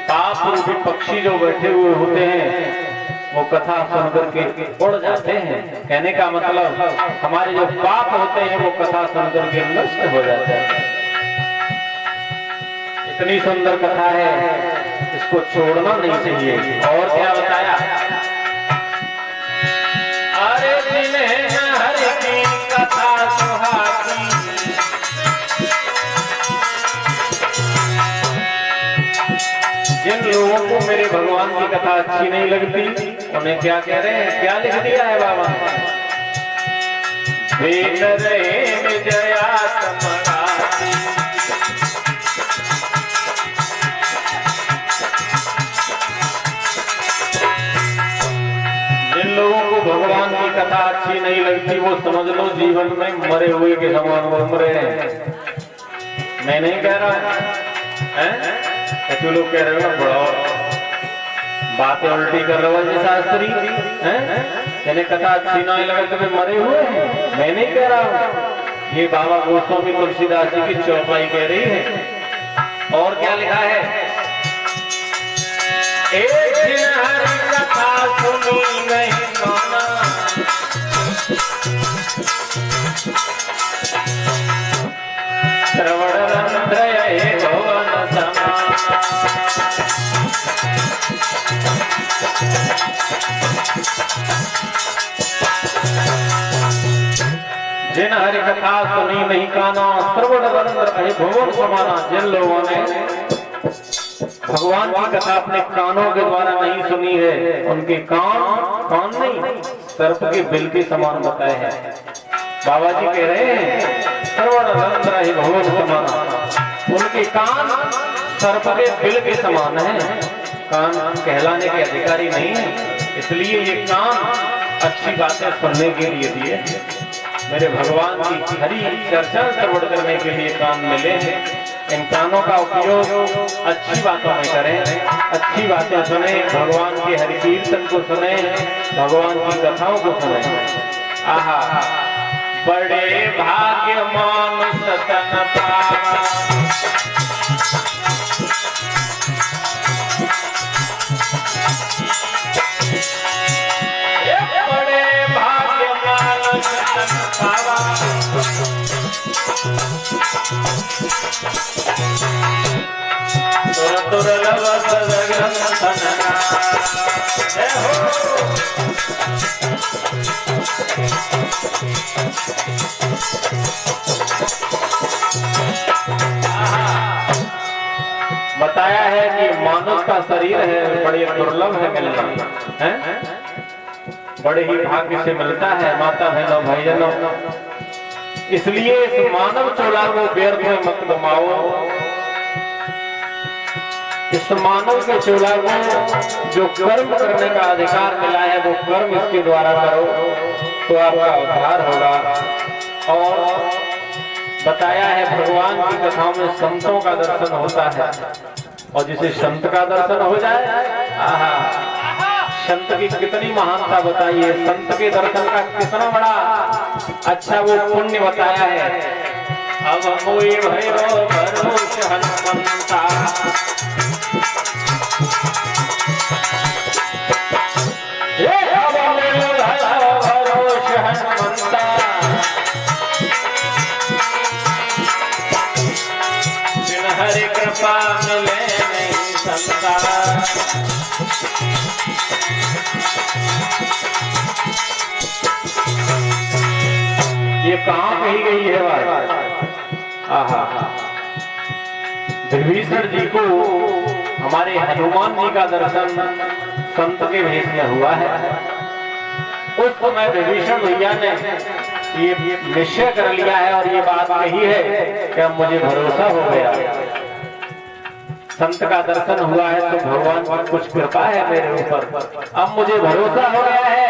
पाप रूपी पक्षी जो बैठे हुए होते हैं वो कथा सुनकर के उड़ जाते हैं। कहने का मतलब हमारे जो पाप होते हैं वो कथा सुनकर के नष्ट हो जाते हैं। इतनी सुंदर कथा है, इसको छोड़ना नहीं चाहिए। और क्या बताया, अरे जिन्हें हरि की कथा सुहाती, जिन लोगों को मेरे भगवान की कथा अच्छी नहीं लगती उन्हें क्या कह रहे हैं, क्या लिख दिया है बाबा, वेद रे विजया तमराती। जिन लोगों को भगवान की कथा अच्छी नहीं लगती वो समझ लो जीवन में मरे हुए के समान घूम रहे हैं। मैं नहीं कह रहा है, ऐसे लोग कह रहे हो बड़ा बातें उल्टी कर रहे हो जी शास्त्री हैं, जिन्हें कथा अच्छी नहीं लगे तो मरे हुए हैं। मैं नहीं कह रहा हूँ, ये बाबा गोस्वामी तुलसीदास जी की चौपाई कह रही है। और क्या लिखा है, एक दिन हरि कथा सुनी नहीं माना, श्रवण रंध्रय भवन समा। जिन हरि कथा सुनी नहीं काना, श्रवण रंध्र भवन समाना। जिन लोगों ने भगवान की कथा अपने कानों के द्वारा नहीं सुनी है, उनके कान नहीं सर्प के बिल के समान बताए हैं। बाबा जी कह रहे हैं श्रवण रंध्र भवन समाना, उनके कान सर्प के बिल के समान है। कान कहलाने के अधिकारी नहीं है, इसलिए ये कान अच्छी बातें सुनने के लिए दिए। मेरे भगवान की हरि चर्चा श्रवण करने के लिए कान मिले हैं। इन कानों का उपयोग अच्छी बातों में करें, अच्छी बातें सुने, भगवान के हरि कीर्तन को सुने, भगवान की कथाओं को सुने। आहा, बड़े भाग्यमान सतन पावा, बड़े भाग्यमान सतन पावा, तुर तुर लवस जगन सनना। जय हो। बताया है कि मानव का शरीर है बड़े दुर्लभ है मिलना, है बड़े ही भाग्य से मिलता है माता बहनों भाइयों। इसलिए इस मानव चोला को व्यर्थ में मत गमाओ। इस मानव के चोला को जो कर्म करने का अधिकार मिला है वो कर्म इसके द्वारा करो तो आपका उद्धार होगा। और बताया है भगवान की कथाओं में संतों का दर्शन होता है, और जिसे संत का दर्शन हो जाए, आहा, संत की कितनी महानता बताइए, संत के दर्शन का कितना बड़ा अच्छा वो पुण्य बताया है। अब मोए भयो भरोस हनुमंता, अब मोए भयो भरोस हनुमंता, बिन हरि कृपा मिले नहीं संता। ये कहाँ कही गई है बात? आहा, विभीषण जी को हमारे हनुमान जी का दर्शन संत के भेष में हुआ है। उस समय विभीषण भैया ने ये निश्चय कर लिया है और ये बात कही है कि अब मुझे भरोसा हो गया, संत का दर्शन हुआ है तो भगवान की कुछ कृपा है मेरे ऊपर। अब मुझे भरोसा हो गया है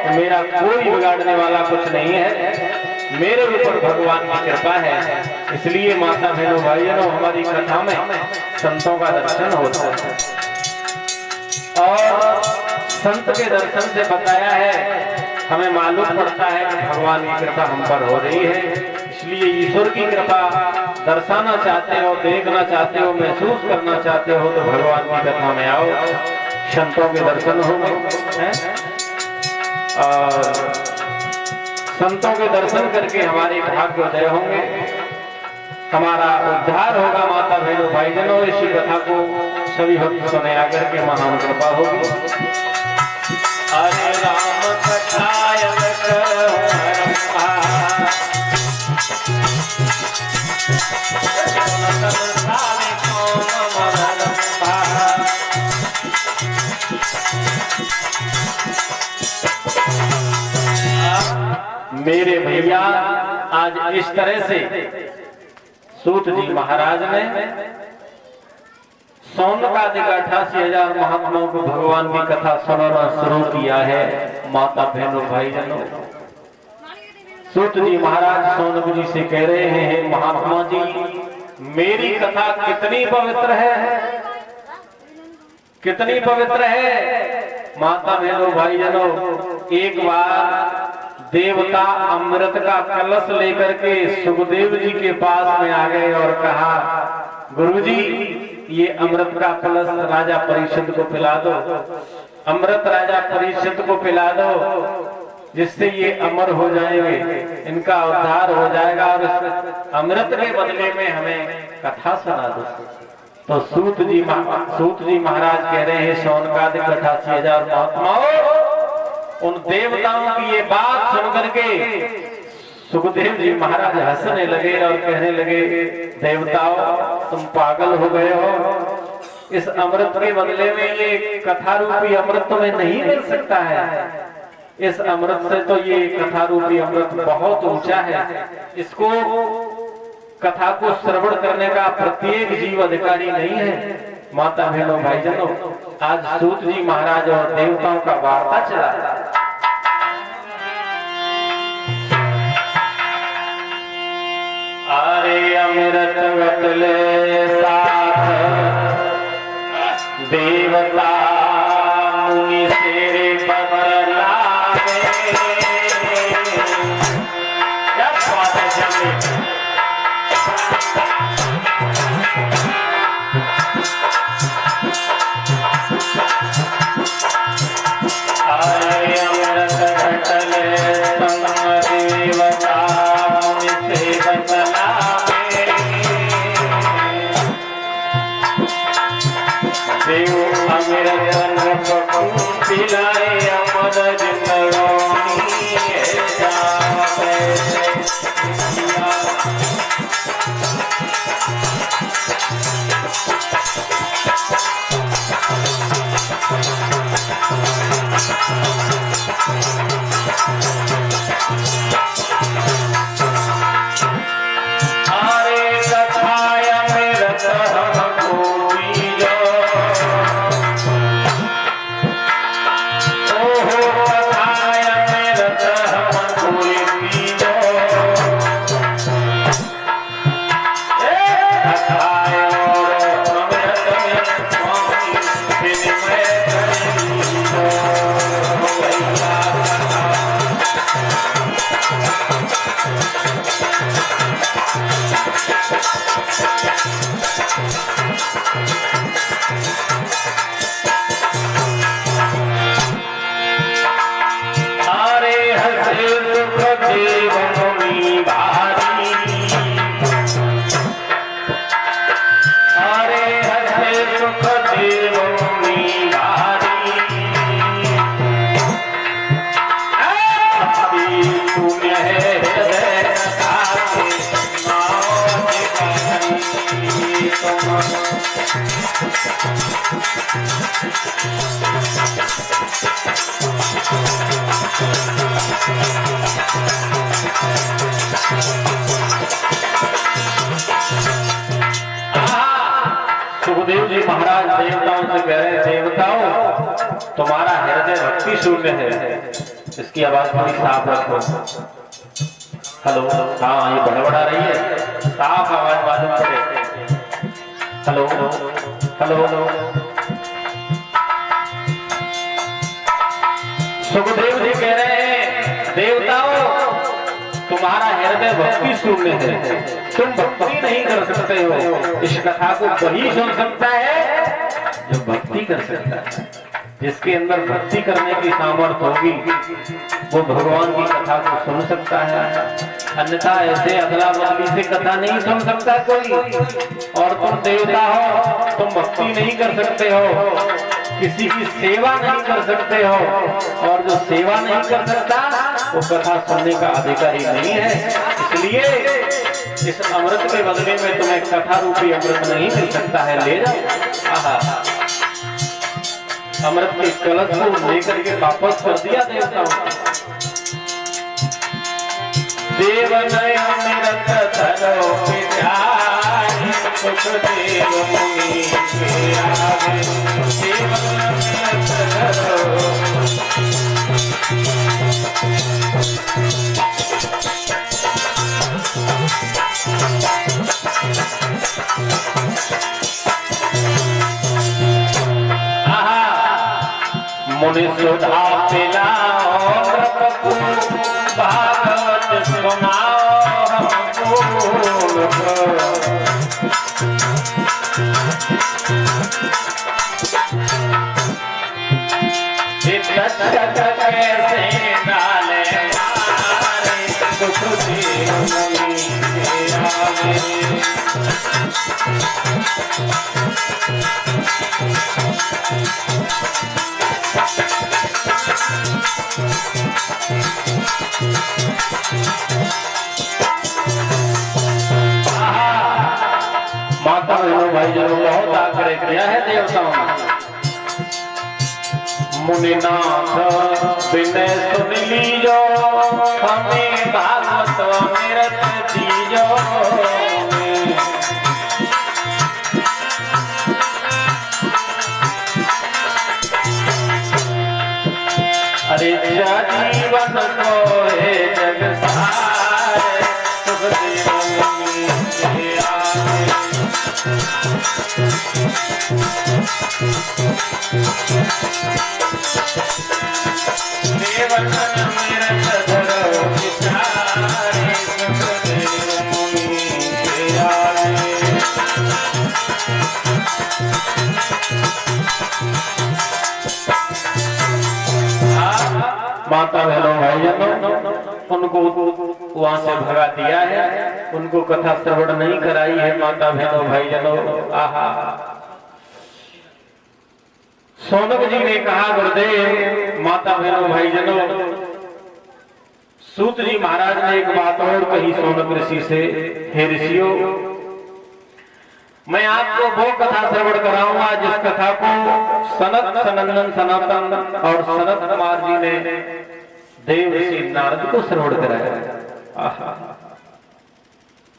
कि मेरा कोई बिगाड़ने वाला कुछ नहीं है। मेरे ऊपर भगवान की कृपा है, इसलिए माता बहनों भाइयों हमारी कथा में संतों का दर्शन होता है। और संत के दर्शन से बताया है, हमें मालूम पड़ता है कि भगवान की कृपा हम पर हो रही है। इसलिए ईश्वर की कृपा दर्शाना चाहते हो, देखना चाहते हो, महसूस करना चाहते हो तो भगवान की कथा में आओ, संतों के दर्शन होंगे और संतों के दर्शन करके हमारे भाग्योदय होंगे, हमारा उद्धार होगा। माता बहनों भाईजनों, इसी कथा को सभी भक्त सुने आकर के महान कृपा होगी। हरे राम कथाय मेरे भैया आज इस तरह से सूत जी महाराज ने सौनकादिक 88,000 महात्माओं को भगवान की कथा सुनाना शुरू किया है। माता बहनों भाईजनों, सूत जी महाराज सौनक जी से कह रहे हैं, महात्मा जी मेरी कथा कितनी पवित्र है, कितनी पवित्र है। माता बहनों भाईजनों, एक बार देवता अमृत का कलश लेकर के सुखदेव जी के पास में आ गए और कहा, गुरुजी ये अमृत का कलश राजा परीक्षित को पिला दो, अमृत राजा परीक्षित को पिला दो, जिससे ये अमर हो जाएंगे, इनका उद्धार हो जाएगा और अमृत के बदले में हमें कथा सुना दो। तो सूत जी महाराज कह रहे हैं, सौनकादिक 88,000 महात्माओं, उन देवताओं की ये बात सुन करके सुखदेव जी महाराज हंसने लगे और कहने लगे, देवताओं तुम पागल हो गए हो, इस अमृत के बदले में ये कथा रूपी अमृत तुम्हें नहीं मिल सकता है। इस अमृत से तो ये कथा रूपी अमृत बहुत ऊंचा है, इसको कथा को श्रवण करने का प्रत्येक जीव अधिकारी नहीं है। माता बहनों भाईजनों, आज सूत जी महाराज और देवताओं का वार्ता चला। अरे अमृत बदले साथ देवता मुनि तेरे बदला क्या बात है चले। सुखदेव जी महाराज देवताओं से कह रहे हैं, देवताओं तुम्हारा हृदय भक्ति शून्य है, इसकी आवाज थोड़ी साफ रखो। हेलो, हाँ ये बड़बड़ा रही है, साफ आवाज मालूम पड़े। हेलो हेलो, सुखदेव जी कह रहे हैं देवताओं तुम्हारा हृदय भक्ति शून्य है, तुम भक्ति नहीं कर सकते हो। इस कथा को वही सुन सकता है जो भक्ति कर सकता है। जिसके अंदर भक्ति करने की सामर्थ्य होगी वो भगवान की कथा को सुन सकता है, अन्यथा ऐसे अदला बदली से कथा नहीं सुन सकता कोई। और तुम देवता हो, तुम भक्ति नहीं कर सकते हो, किसी की सेवा नहीं कर सकते हो, और जो सेवा नहीं कर सकता वो कथा सुनने का अधिकारी नहीं है। इसलिए इस अमृत के बदले में तुम्हें कथा रूपी अमृत नहीं मिल सकता है, ले जाओ। आहा, अमृत के कलश को लेकर के वापस कर दिया देवताओं। देव नय अमृत धरो पिचारे, सुखदेव मुनि के आगे। देव अमृत धरो, मुनि सुधा पिलाओ, नृपको भागवत सुनाओ हमको। कैसे डाले मारे, सुखदेव मुनि के आगे। माता बहनों भाई जनों बहुत आग्रह किया है देवताओं ने। मुनिनाथ विनय सुन लीजो, हमें भागवत अमृत दीजो। अरे जीवन को है जग सारे, सुखदेव मुनि के आगे। देव अमृत धरो पिचारे, सुखदेव मुनि के आगे। माता बहनों भाईजनों, उनको वहां से भगा दिया है, उनको कथा श्रवण नहीं कराई है। माता बहनों भाईजनों, आहा, सौनक जी ने कहा गुरुदेव, माता बहनों भाईजनों, सूत जी महाराज ने एक बात और कही सौनक ऋषि से, हे ऋषियों, मैं आपको वो कथा श्रवण कराऊंगा जिस कथा को सनत सनंदन सनातन और सनत कुमार जी ने देव ऋषि नारद को श्रवण कराया।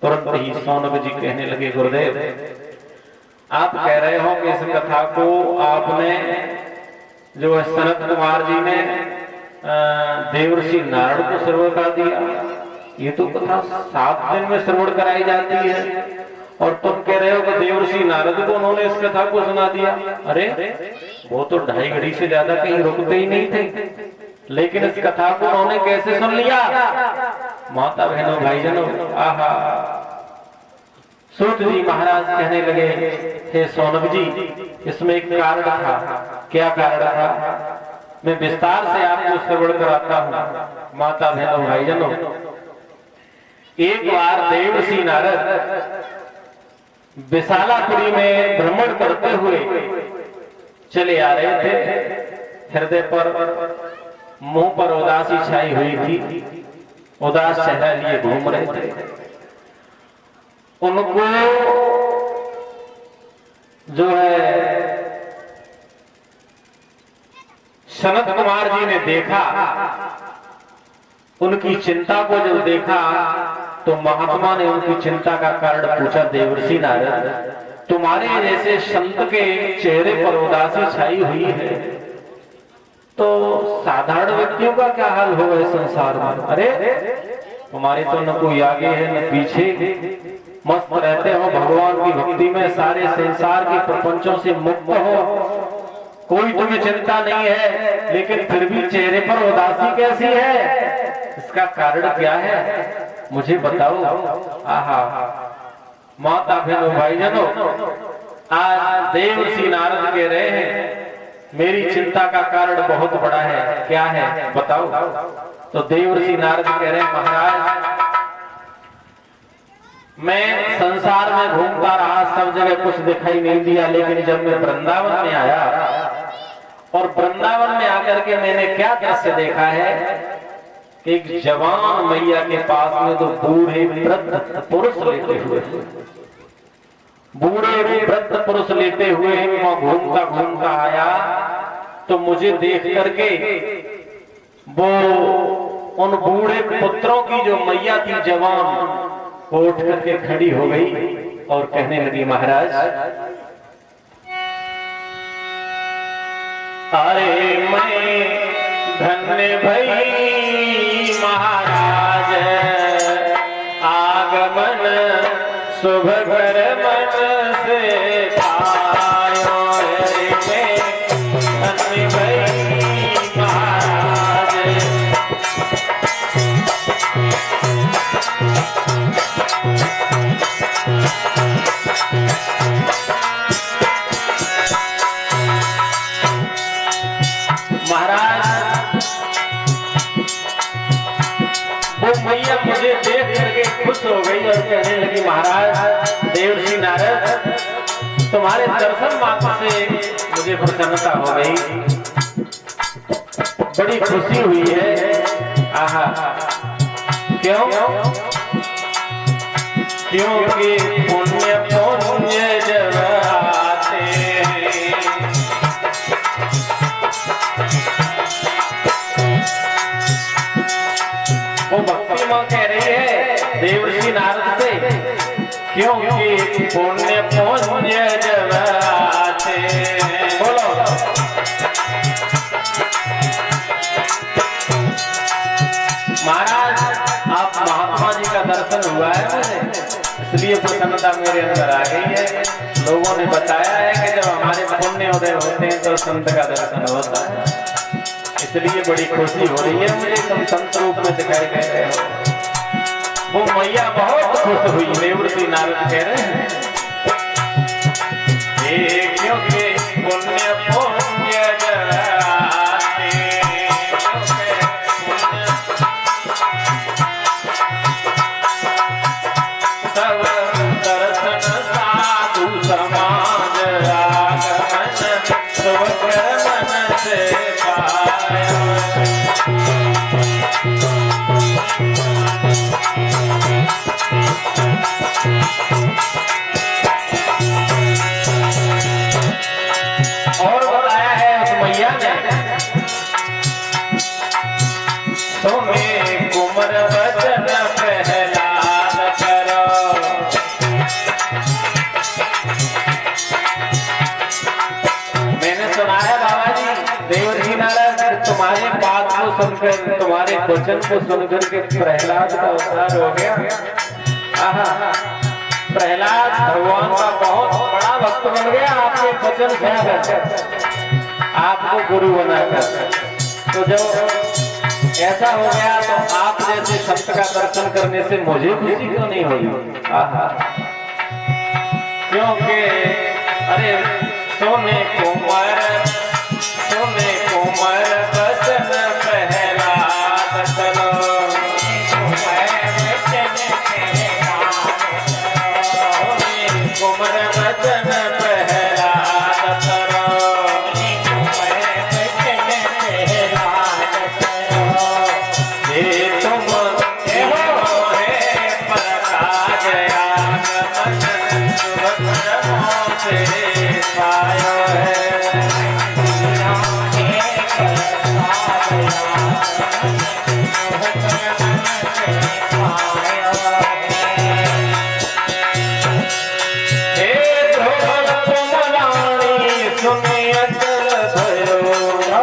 तुरंत ही सौनक जी कहने लगे, गुरुदेव आप कह रहे हो कि इस कथा को आपने जो है सनत कुमार जी ने देव ऋषि नारद को श्रवण करा दिया। ये तो कथा 7 दिन में श्रवण कराई जाती है, और तुम कह रहे हो कि देव ऋषि नारद को उन्होंने इस कथा को सुना दिया। अरे वो तो 2.5 घड़ी से ज्यादा कहीं रुकते ही नहीं थे, लेकिन इस कथा को उन्होंने कैसे सुन लिया? माता बहनों भाईजनों, आहा, सूत जी महाराज कहने लगे, हे सौनक जी, इसमें एक कारण था। क्या कारण था? मैं विस्तार से आपको श्रवण कराता हूँ। माता बहनों भाईजनों, एक बार देव ऋषि नारद विशालापुरी में भ्रमण करते हुए चले आ रहे थे। हृदय पर, मुंह पर उदासी छाई हुई थी, उदास चेहरा लिए घूम रहे थे। उनको जो है सनत कुमार जी ने देखा, उनकी चिंता को जब देखा तो महात्मा ने उनकी चिंता का कारण पूछा, देवर्षि नारद, तुम्हारे जैसे संत के चेहरे पर उदासी छाई हुई है, तो साधारण व्यक्तियों का क्या हाल होगा इस संसार में? अरे तुम्हारे तो न कोई आगे है न पीछे, मस्त रहते हो भगवान की भक्ति में, सारे संसार के प्रपंचों से मुक्त हो, कोई तुम्हें चिंता नहीं है, लेकिन फिर भी चेहरे पर उदासी कैसी है? इसका कारण क्या है मुझे बताओ। आहा माता बहनों भाईजनों, आज देवर्षि नारद कह रहे हैं मेरी चिंता का कारण बहुत बड़ा है। क्या है बताओ? तो देवर्षि नारद कह रहे हैं महाराज मैं संसार में घूमता रहा, सब जगह कुछ दिखाई नहीं दिया, लेकिन जब मैं वृंदावन में आया और वृंदावन में आकर के मैंने क्या दृश्य देखा है कि एक जवान मैया के पास में तो बूढ़े वृद्ध पुरुष लेटे हुए, बूढ़े वृद्ध पुरुष लेटे हुए हैं। मैं घूमता घूमता आया तो मुझे देख करके वो उन बूढ़े पुत्रों की जो मैया थी जवान, वो उठ करके खड़ी हो गई और कहने लगी महाराज अरे मैं धन्य भई महाराज आगमन शुभ कर मन से पायो। रे धन्य भई महाराज मैया मुझे देख करके खुश हो गई और कहने लगी महाराज देवर्षि नारद तुम्हारे दर्शन मात्र से मुझे प्रसन्नता हो गई, बड़ी खुशी हुई है। आहा क्यों? क्योंकि पुण्य पुण्य जब आते वो भक्ति मां कह रही है देवर्षि नारद से क्योंकि पुण्य पुण्य जब आते। बोलो महाराज आप महात्मा जी का दर्शन हुआ है मुझे, इसलिए प्रसन्नता मेरे अंदर आ गई है। लोगों ने बताया है कि जब हमारे पुण्य उदय होते हैं तो संत का दर्शन होता है, इसलिए बड़ी खुशी हो रही है मुझे तुम संत रूप में दिखाई दे रहे हो। वो मैया बहुत खुश हुई। देवर्षि नारद कह रहे हैं क्योंकि पुण्य पुण्य जगाते सब दर्शन साधु समाज आगमन शुभ कर मन से और बताया है उस मैया ने तुम्हें कुमर वचन प्रहलाद करो। मैंने सुना है बाबा जी देवर्षि नारद तुम्हारे बात को सुनकर, तुम्हारे वचन को सुनकर के प्रहलाद का उद्धार हो गया। आहा प्रहलाद भगवान का बहुत बड़ा भक्त बन गया आपके वचन सुनकर, आपको गुरु बनाकर। तो जब ऐसा हो गया तो आप जैसे संत का दर्शन करने से मुझे खुशी क्यों नहीं होगी? आहा क्योंकि अरे सोने कोमर वचन प्रहलाद करो। कुमर वचन प्रहलाद करो, ये तुम प्रकाश आगमन शुभ कर्मों से पायो है। सुनिए चल भयो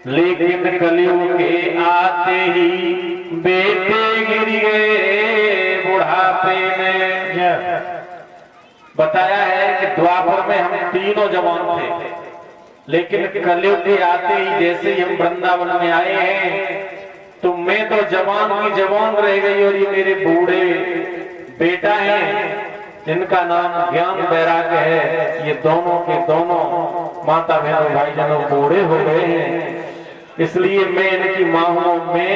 लेकिन कलयुग के आते ही बेटे गिर गए बुढ़ापे में। बताया है कि द्वापर में हम तीनों जवान थे, लेकिन कलयुग के आते ही जैसे ही हम वृंदावन में आए हैं तो मैं तो जवान की जवान रह गई और ये मेरे बूढ़े बेटा हैं जिनका नाम ज्ञान वैराग्य है, ये दोनों के दोनों माता बहनों भाई जनों बूढ़े हो गए हैं। इसलिए मैं इनकी मांगों में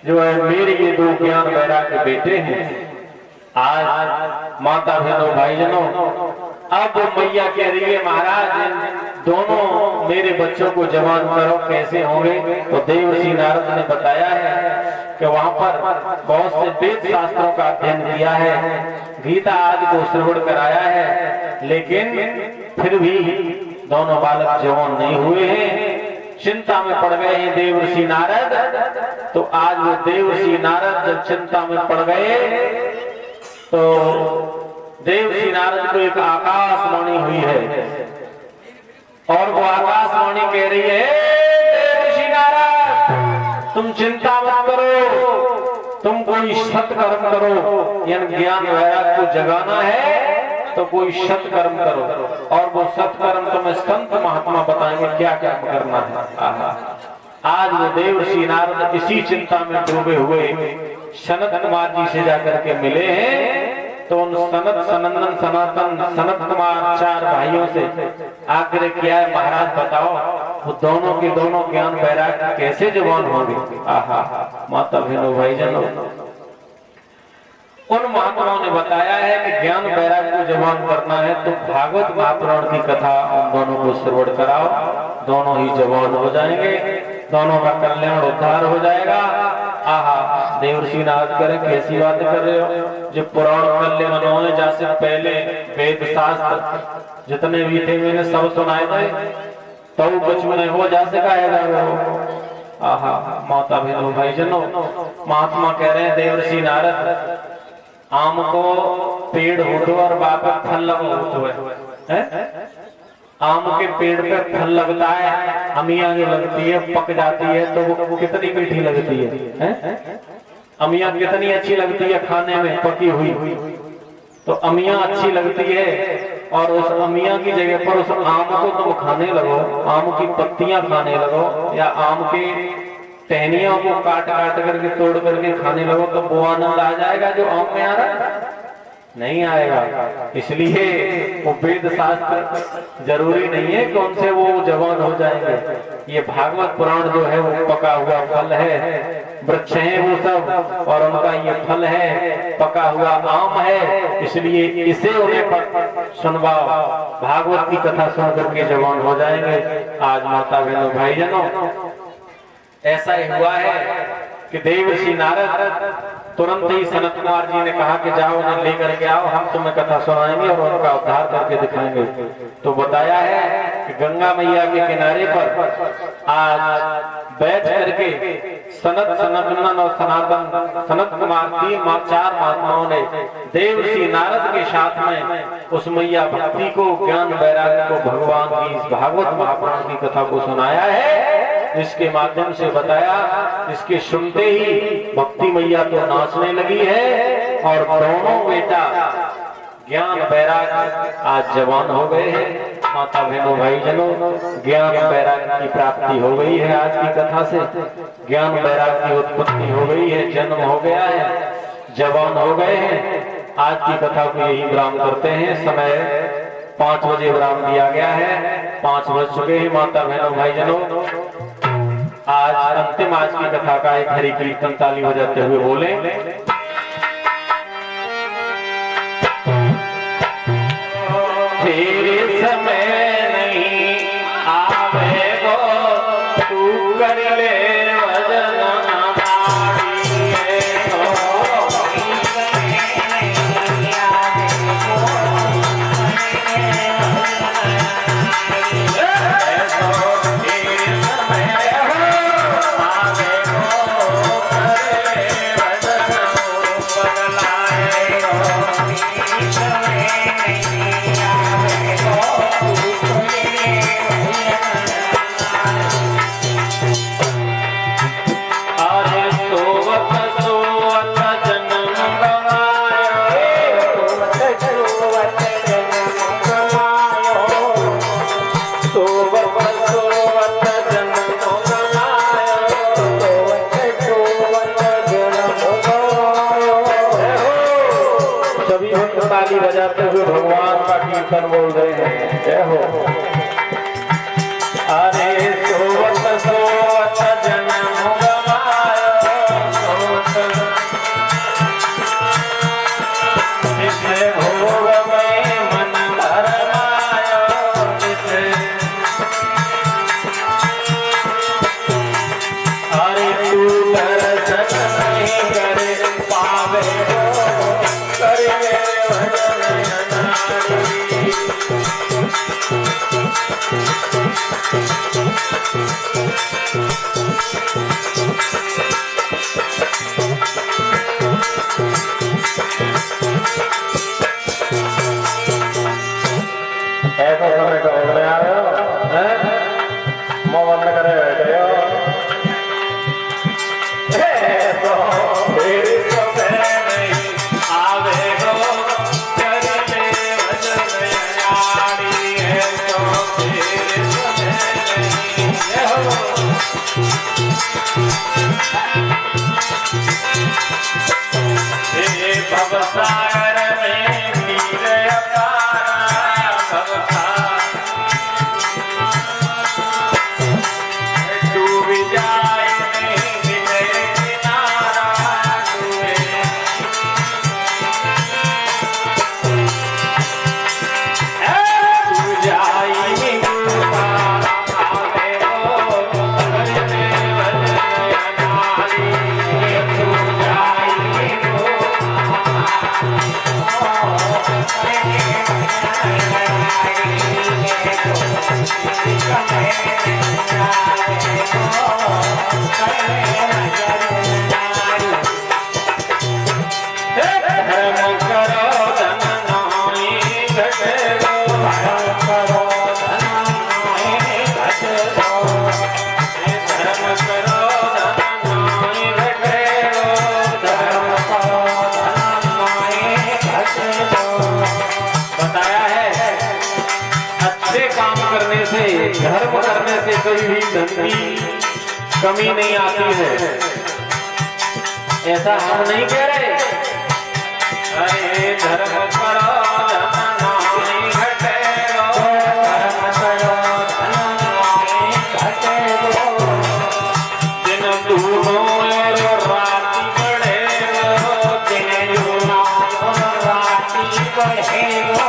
जो है मेरे ये दो ज्ञान वैराग्य बेटे हैं। आज माता बहनों भाई जनों अब मैया कह रही है महाराज दोनों मेरे बच्चों को जवान करो, कैसे होंगे? तो देवर्षि नारद ने बताया है कि वहां पर बहुत से वेद शास्त्रों का अध्ययन किया है, गीता आदि को श्रवण कराया है, लेकिन फिर भी दोनों बालक जवान नहीं हुए हैं। चिंता में पड़ गए हैं देवर्षि नारद। तो आज वो देवर्षि नारद जब चिंता में पड़ गए तो देवर्षि नारद को एक आकाशवाणी हुई है और वो आकाशवाणी कह रही है देवर्षि नारद तुम चिंता मत करो, तुम कोई सत्कर्म करो, यानी ज्ञान वैराग्य को जगाना है तो कोई सत्कर्म करो। और वो सत्कर्म तुम्हें संत महात्मा बताएंगे क्या क्या करना है। आज वो देवर्षि नारद इसी चिंता में डूबे हुए सनत कुमार जी से जाकर के मिले हैं। तो उन सनत सनंदन सनातन सनत कुमार चार भाइयों से आग्रह किया है महाराज बताओ वो दोनों के दोनों ज्ञान वैराग्य कैसे जवान होंगे। माता बहनों भाई जनों उन महात्माओं ने बताया है कि ज्ञान वैराग्य को जवान करना है तो भागवत महापुराण की कथा उन दोनों को श्रवण कराओ, दोनों ही जवान हो जाएंगे, दोनों का कल्याण उद्धार हो जाएगा। देवर्षि नारद करें कैसी बात कर रहे हो? जो पुराण कल्य मनोने जैसे पहले वेद शास्त्र जितने भी थे मैंने सब सुनाए थे, तो कुछ नहीं हो जा सका। माता बहनों भाई जनों महात्मा कह रहे हैं देवर्षि नारद आम को पेड़ होठो और वापस फल लगो होठो है। आम के पेड़ पे फल लगता है, अमिया जो लगती है पक जाती है तो वो कितनी मीठी लगती है? अमिया कितनी अच्छी लगती है खाने में पकी हुई। तो अमिया अच्छी लगती है और उस अमिया की जगह पर उस आम को तुम खाने लगो, आम की पत्तियां खाने लगो या आम के टहनियों को काट काट करके तोड़ करके खाने लगो तो वो आनंद आ जाएगा जो आम में आ रहा है? नहीं आएगा। इसलिए वो वेद शास्त्र जरूरी नहीं है कि उनसे वो जवान हो जाएंगे। ये भागवत पुराण जो है वो पका हुआ फल है, वृक्ष है वो सब और उनका ये फल है, पका हुआ आम है। इसलिए इसे उन्हें सुनवाओ, भागवत की कथा सुन करके जवान हो जाएंगे। आज माता बहनों भाई जनों ऐसा ही हुआ है कि देवर्षि नारद तुरंत ही सनत कुमार जी ने कहा कि जाओ उन्हें लेकर के आओ, हम तुम्हें कथा सुनाएंगे और उनका उद्धार करके दिखाएंगे। तो बताया है कि गंगा मैया के किनारे पर आज बैठ करके सनत सनंदन और सनातन सनत कुमार चार महात्माओं ने देवर्षि नारद के साथ में उस मैया भक्ति को ज्ञान वैराग्य को भगवान की भागवत महापुराण की कथा को सुनाया है, जिसके माध्यम से बताया इसके सुनते ही भक्ति मैया तो नाचने लगी है और दोनों बेटा ज्ञान वैराग्य आज जवान हो गए हैं। माता बहनों भाई जनों ज्ञान वैराग्य की प्राप्ति हो गई है। आज की कथा से ज्ञान वैराग्य की उत्पत्ति हो गई है, जन्म हो गया है, जवान हो गए हैं। आज की कथा को यही विराम करते हैं। समय 5 बजे विराम दिया गया है, 5 बज चुके हैं। माता बहनों भाई जनों आज अंतिम आज की कथा का एक हरि कीर्तन ताली बजाते हुए बोले। तेरे समय नहीं आवेगो, तू कर ले वजन हमारी है ताली बजाते हुए भगवान का कीर्तन बोल रहे हैं। जय हो। अरे सोवत सोवत जन्म गवायो, जिसे भोग में मन भरमायो, जिसे अरे तू दर्शन नहीं करे पावे करे ऐसा समय का बोलने आ रहे हो, मुंह बंद करे बैठे हो। तेरे समय नहीं आवेगो, कर ले वजन हमारी है तो तेरे समय नहीं हो। हे भवसागर में नीर अपारा, भवसागर डूब जाए विजय किनारा, डूब जाई डूबा आवे हो, कर ले वजन हमारी, डूब जाई धर्म करो धन नाई घटेरो, धर्म करो धन नाई घटेरो, धर्म करो धन नाई घटेरो, धर्म करो धन नाई घटेरो। बताया है अच्छे काम करने से, धर्म करने से कभी भी धन की कमी नहीं आती है। ऐसा हम नहीं कह रहे। अरे धर्म करो धन नाई घटेरो, धर्म करो धन नाई घटेरो, दिन दूनो राति बढ़ेरो, दिन दूनो राति बढ़ेरो,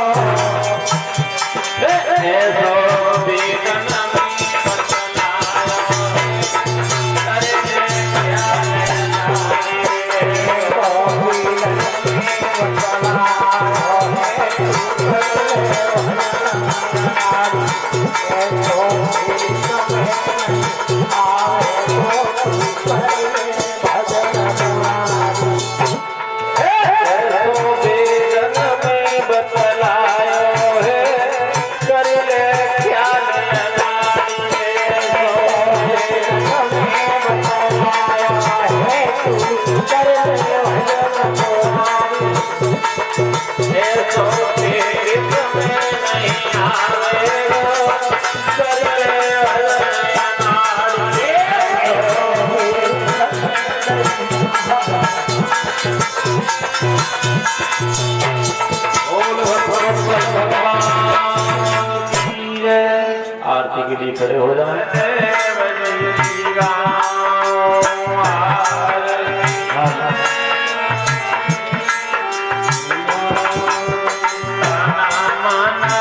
ऐसो वेदन आरती के लिए खड़े हो जाए। माना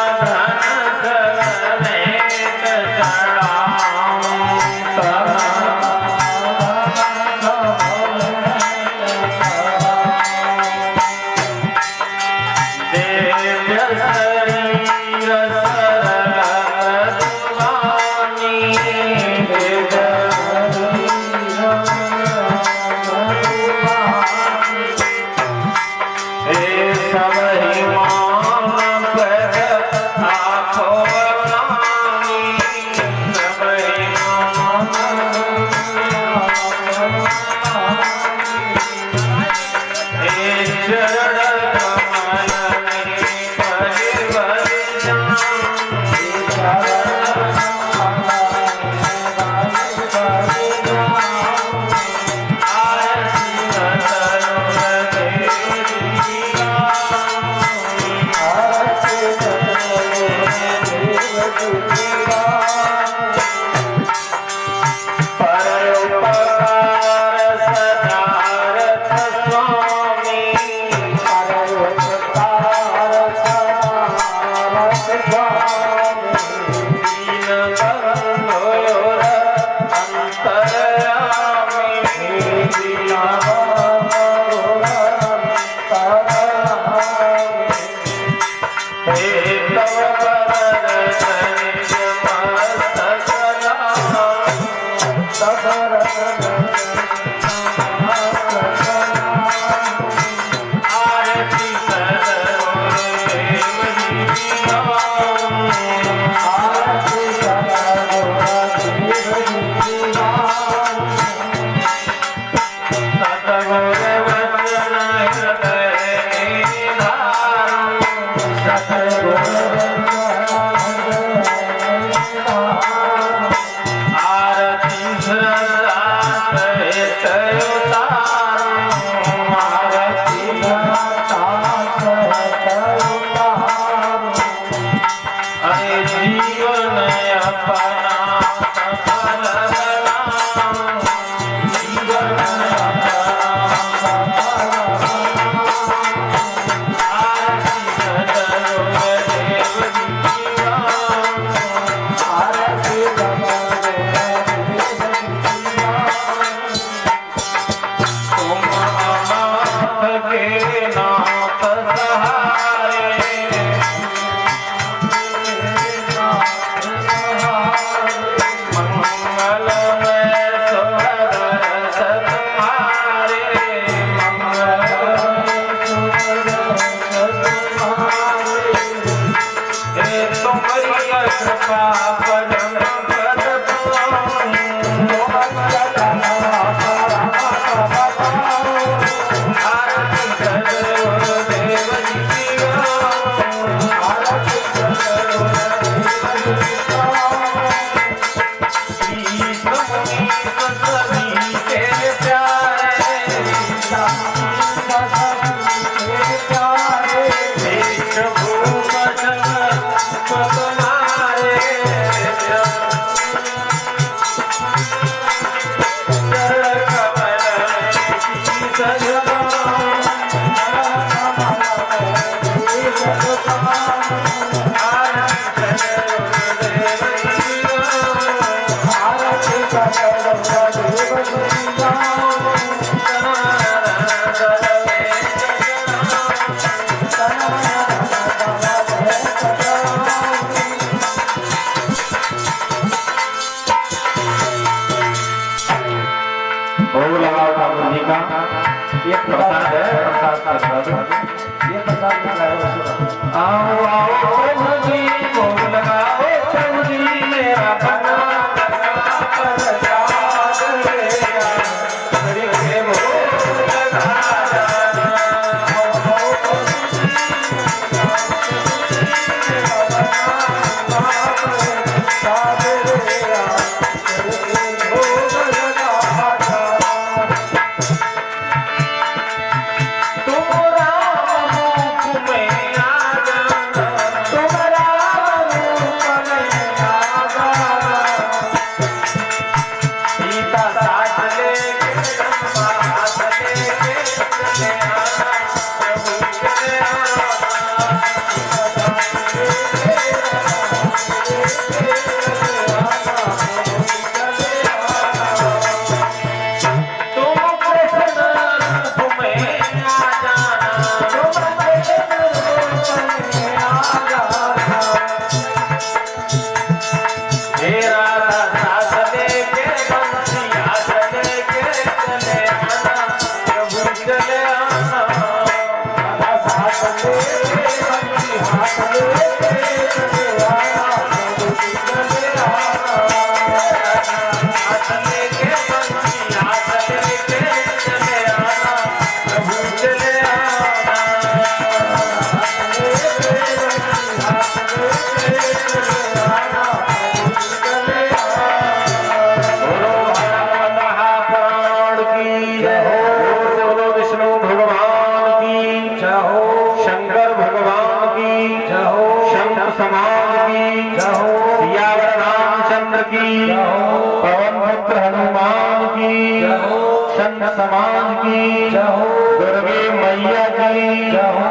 भोग लगाओ ठाकुर जी का। ये प्रसाद है, प्रसाद का स्वाद। ये प्रसाद लगाओ। आओ आओ प्रभु जी, भोग लगाओ प्रभु जी, मेरा बना तुम्हारा समाज की, सियावर रामचंद्र की, पवन पुत्र हनुमान की, संत समाज की, दुर्गे मैया की।